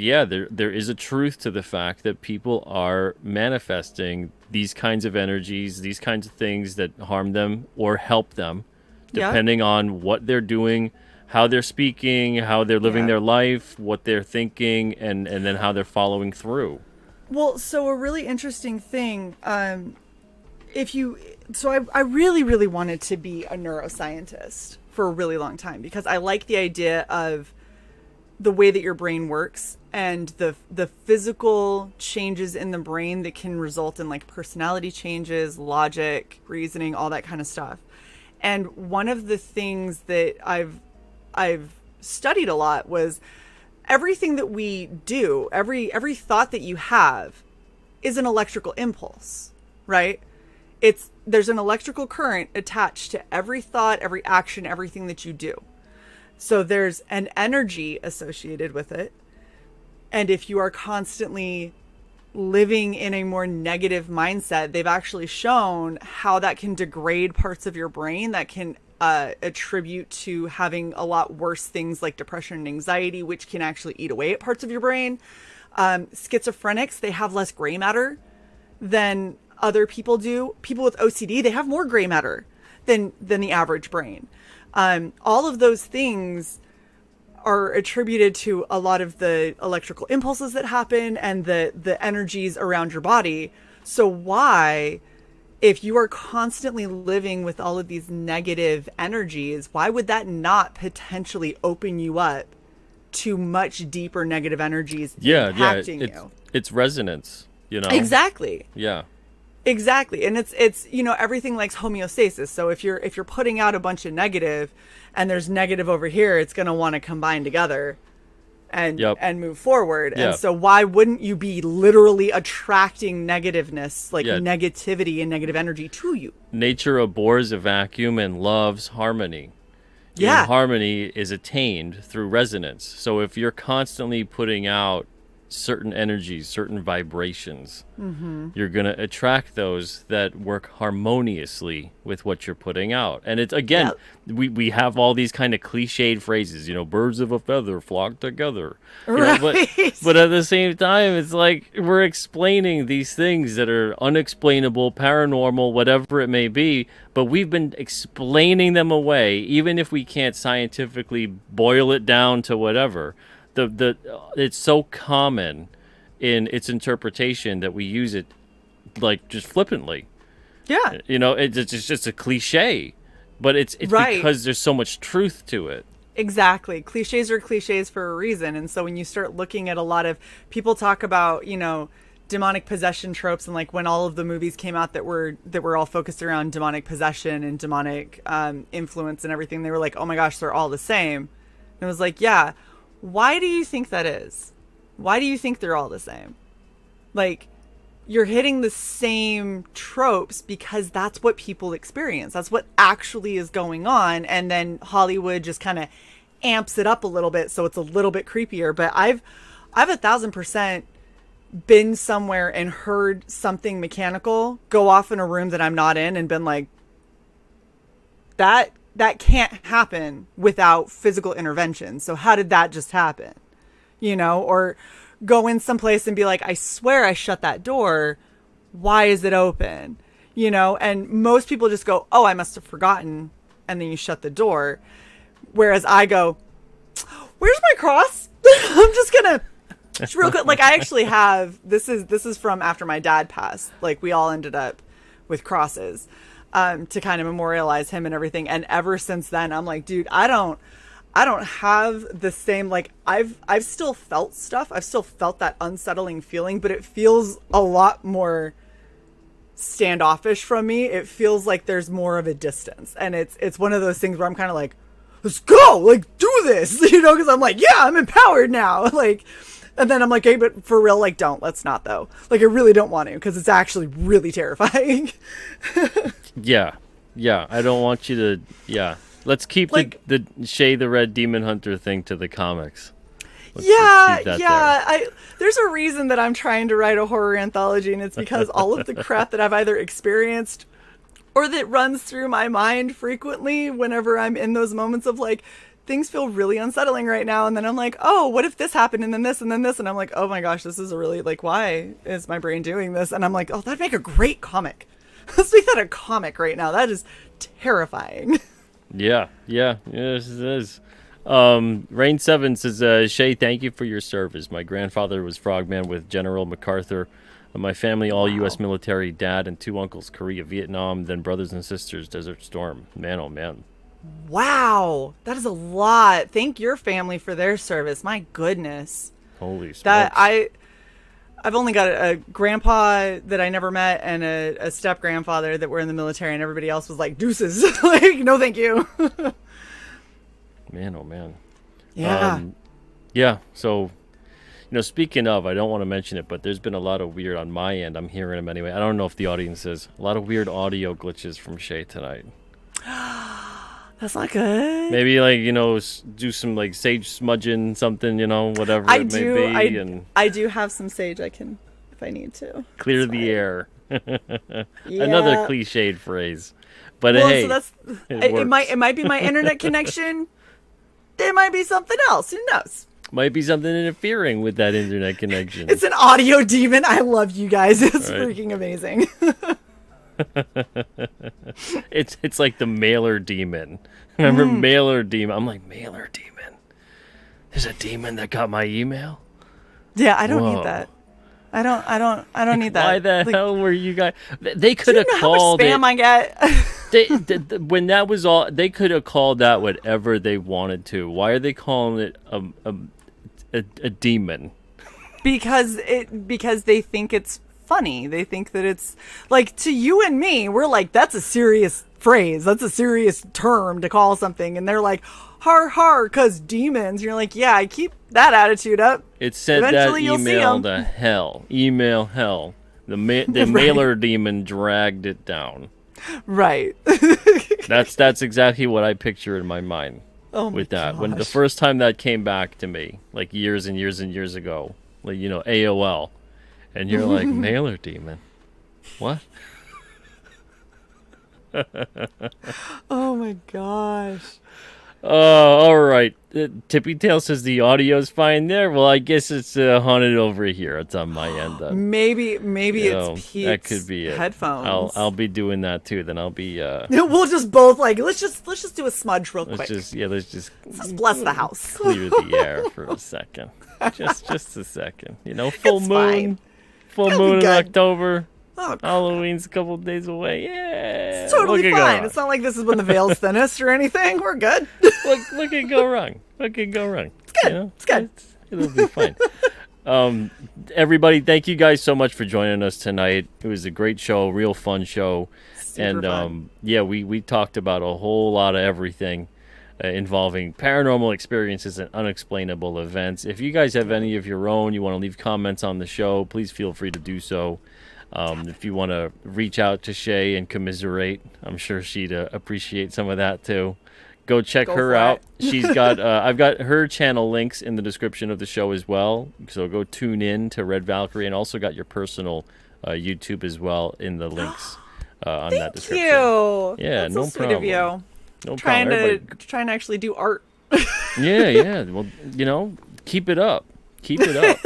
there is a truth to the fact that people are manifesting these kinds of energies, these kinds of things that harm them or help them, depending on what they're doing, how they're speaking, how they're living their life, what they're thinking, and then how they're following through. Well, so a really interesting thing, I really, really wanted to be a neuroscientist for a really long time, because I like the idea of the way that your brain works and the physical changes in the brain that can result in like personality changes, logic, reasoning, all that kind of stuff. And one of the things that I've studied a lot was everything that we do, every thought that you have is an electrical impulse, right? There's an electrical current attached to every thought, every action, everything that you do. So there's an energy associated with it. And if you are constantly living in a more negative mindset, they've actually shown how that can degrade parts of your brain that can attribute to having a lot worse things like depression and anxiety, which can actually eat away at parts of your brain. Schizophrenics, they have less gray matter than other people do. People with OCD, they have more gray matter than the average brain. All of those things are attributed to a lot of the electrical impulses that happen and the energies around your body. So why, if you are constantly living with all of these negative energies, why would that not potentially open you up to much deeper negative energies impacting you? It's resonance, Exactly. Yeah. Exactly. And it's everything likes homeostasis. So if you're putting out a bunch of negative and there's negative over here, it's going to want to combine together and move forward. And so why wouldn't you be literally attracting negativeness, like negativity and negative energy to you? Nature abhors a vacuum and loves harmony. Yeah. And harmony is attained through resonance. So if you're constantly putting out certain energies, certain vibrations, you're going to attract those that work harmoniously with what you're putting out. And it's, again, we have all these kind of cliched phrases, birds of a feather flock together. Right. But at the same time, it's like we're explaining these things that are unexplainable, paranormal, whatever it may be, but we've been explaining them away, even if we can't scientifically boil it down to whatever. It's so common in its interpretation that we use it like just flippantly. Yeah. It's just a cliche, but it's because there's so much truth to it. Exactly. Cliches are cliches for a reason. And so when you start looking at a lot of people talk about, demonic possession tropes, and like when all of the movies came out that were all focused around demonic possession and demonic influence and everything, they were like, oh my gosh, they're all the same. And it was like, yeah. Why do you think that is? Why do you think they're all the same? Like, you're hitting the same tropes because that's what people experience. That's what actually is going on. And then Hollywood just kind of amps it up a little bit so it's a little bit creepier. But I've 1,000% been somewhere and heard something mechanical go off in a room that I'm not in and been like, that can't happen without physical intervention. So how did that just happen? Or go in someplace and be like, I swear I shut that door. Why is it open? And most people just go, oh, I must have forgotten. And then you shut the door. Whereas I go, where's my cross? I'm just going to just real quick. Like I actually have, this is from after my dad passed. Like we all ended up with crosses. To kind of memorialize him and everything. And ever since then, I'm like, dude, I don't have the same, like, I've still felt stuff. I've still felt that unsettling feeling, but it feels a lot more standoffish from me. It feels like there's more of a distance. And it's one of those things where I'm kind of like, let's go, like, do this, because I'm like, yeah, I'm empowered now. Like, and then I'm like, hey, but for real, like, let's not, though. Like, I really don't want to, because it's actually really terrifying. Yeah. I don't want you to. Yeah. Let's keep like, the SHAE the Red Demon Hunter thing to the comics. Let's keep that yeah. There's a reason that I'm trying to write a horror anthology, and it's because all of the crap that I've either experienced or that runs through my mind frequently whenever I'm in those moments of like, things feel really unsettling right now, and then I'm like, oh, what if this happened, and then this, and then this, and I'm like, oh my gosh, this is a really, like, why is my brain doing this? And I'm like, oh, that'd make a great comic. Let's make that a comic right now. That is terrifying. Yeah, yes, it is. Rain 7 says, SHAE, thank you for your service. My grandfather was Frogman with General MacArthur. My family, all Wow. U.S. military, dad and 2 uncles, Korea, Vietnam, then brothers and sisters, Desert Storm. Man, oh man. Wow, that is a lot. Thank your family for their service. My goodness. Holy smokes. That I've only got a grandpa that I never met and a step grandfather that were in the military, and everybody else was like, deuces. Like, no thank you. Man, oh man. Yeah. Yeah, so, speaking of, I don't want to mention it, but there's been a lot of weird on my end. I'm hearing them anyway. I don't know if the audience is. A lot of weird audio glitches from SHAE tonight. That's not good. Maybe, like, do some, like, sage smudging, something, whatever may be. And I do have some sage I can, if I need to. clear the air. Yeah. Another cliched phrase. But Well, hey, so that's it it might be my internet connection. It might be something else. Who knows? might be something interfering with that internet connection. It's an audio demon. I love you guys. It's Right. freaking amazing. It's like the mailer demon. Remember mailer demon? I'm like, mailer demon. There's a demon that got my email? Yeah, I don't Whoa. need that. I don't need that. Why the Like, hell were you guys? They could do have you know how much called spam it. I get? When that was all, they could have called that whatever they wanted to. Why are they calling it a demon? because they think it's funny. They think that it's like, to you and me, we're like, that's a serious phrase. That's a serious term to call something. And they're like, har har, cause demons. You're like, yeah, I keep that attitude up. It sent that Eventually you'll see email 'em. to hell. Email hell. The Right. mailer demon dragged it down. Right. That's exactly what I picture in my mind Oh my with that. When the gosh. first time that came back to me, like years and years and years ago, like AOL, and you're like, mailer demon, what? Oh my gosh. All right. Tippy Tail says the audio's fine there. Well, I guess it's haunted over here. It's on my end then. Maybe So, it's Pete's that could be it. headphones. I'll be doing that too. Then I'll be We'll just both like, let's just do a smudge real quick. let's just Let's bless the house. clear the air for a second. Just a second. Full It's moon. fine. Full It'll be moon in good. October. Oh, Halloween's a couple days away. Yeah. it's totally What could go fine. wrong? It's not like this is when the veil's thinnest or anything. We're good. What could go wrong? What could go wrong? It's good. It's good. It'll be fine. Everybody, thank you guys so much for joining us tonight. It was a great show, real fun show. Super fun. Yeah, we talked about a whole lot of everything involving paranormal experiences and unexplainable events. If you guys have any of your own, you want to leave comments on the show, please feel free to do so. If you want to reach out to SHAE and commiserate, I'm sure she'd appreciate some of that too. Go check Go her for out. it. She's got I've got her channel links in the description of the show as well. So go tune in to Red Valkyrie, and also got your personal YouTube as well in the links on that Thank description. you. Yeah, That's no so sweet of problem. you. No Trying problem. to Everybody- actually do art. yeah. Well, keep it up. Keep it up.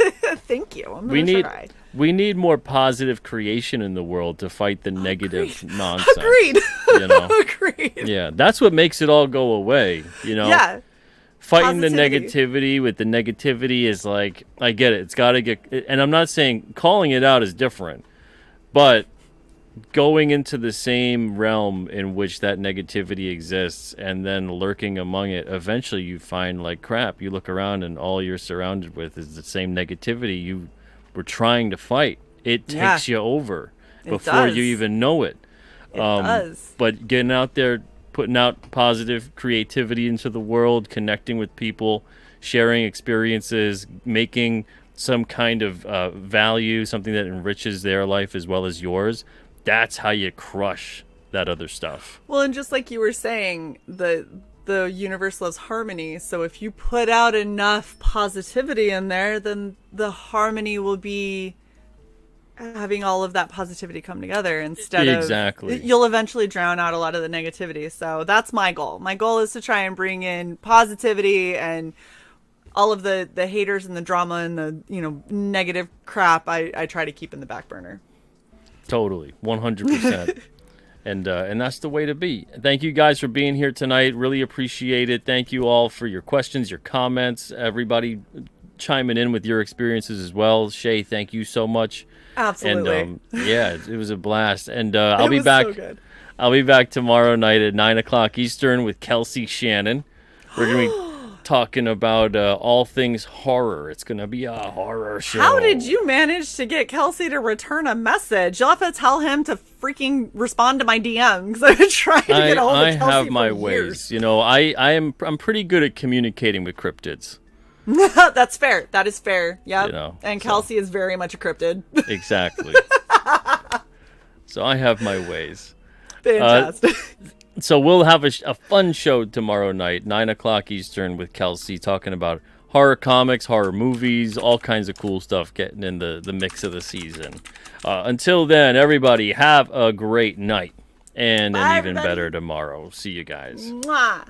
Thank you. I'm we gonna need try. we need more positive creation in the world to fight the negative nonsense. Agreed. Agreed. Yeah, that's what makes it all go away. Yeah. Fighting the Positivity. negativity with the negativity is like, I get it. It's got to get, and I'm not saying calling it out is different, but going into the same realm in which that negativity exists and then lurking among it, eventually you find like crap. You look around and all you're surrounded with is the same negativity you were trying to fight. It Yeah. takes you over It before does. you even know it. It does. But getting out there, putting out positive creativity into the world, connecting with people, sharing experiences, making some kind of value, something that enriches their life as well as yours. That's how you crush that other stuff. Well, and just like you were saying, the universe loves harmony. So if you put out enough positivity in there, then the harmony will be having all of that positivity come together instead Exactly. You'll eventually drown out a lot of the negativity. So that's my goal. My goal is to try and bring in positivity, and all of the haters and the drama and the, negative crap I try to keep in the back burner. Totally. 100%. And that's the way to be. Thank you guys for being here tonight. Really appreciate it. Thank you all for your questions, your comments, everybody chiming in with your experiences as well. SHAE, thank you so much. Absolutely. And it was a blast. And I'll be back. So good. I'll be back tomorrow night at 9:00 Eastern with Kelsey Shannon. We're gonna be talking about all things horror. It's gonna be a horror show. How did you manage to get Kelsey to return a message? You'll have to tell him to freaking respond to my DM, because I've been trying to get a hold of Kelsey have my for ways. years. I'm pretty good at communicating with cryptids. That's fair. That is fair. Yeah. And Kelsey is very much a cryptid. Exactly. So I have my ways. Fantastic. So we'll have a fun show tomorrow night, 9:00 Eastern, with Kelsey, talking about horror comics, horror movies, all kinds of cool stuff getting in the mix of the season. Until then, everybody, have a great night and Bye, an even everybody. better tomorrow. See you guys. Mwah.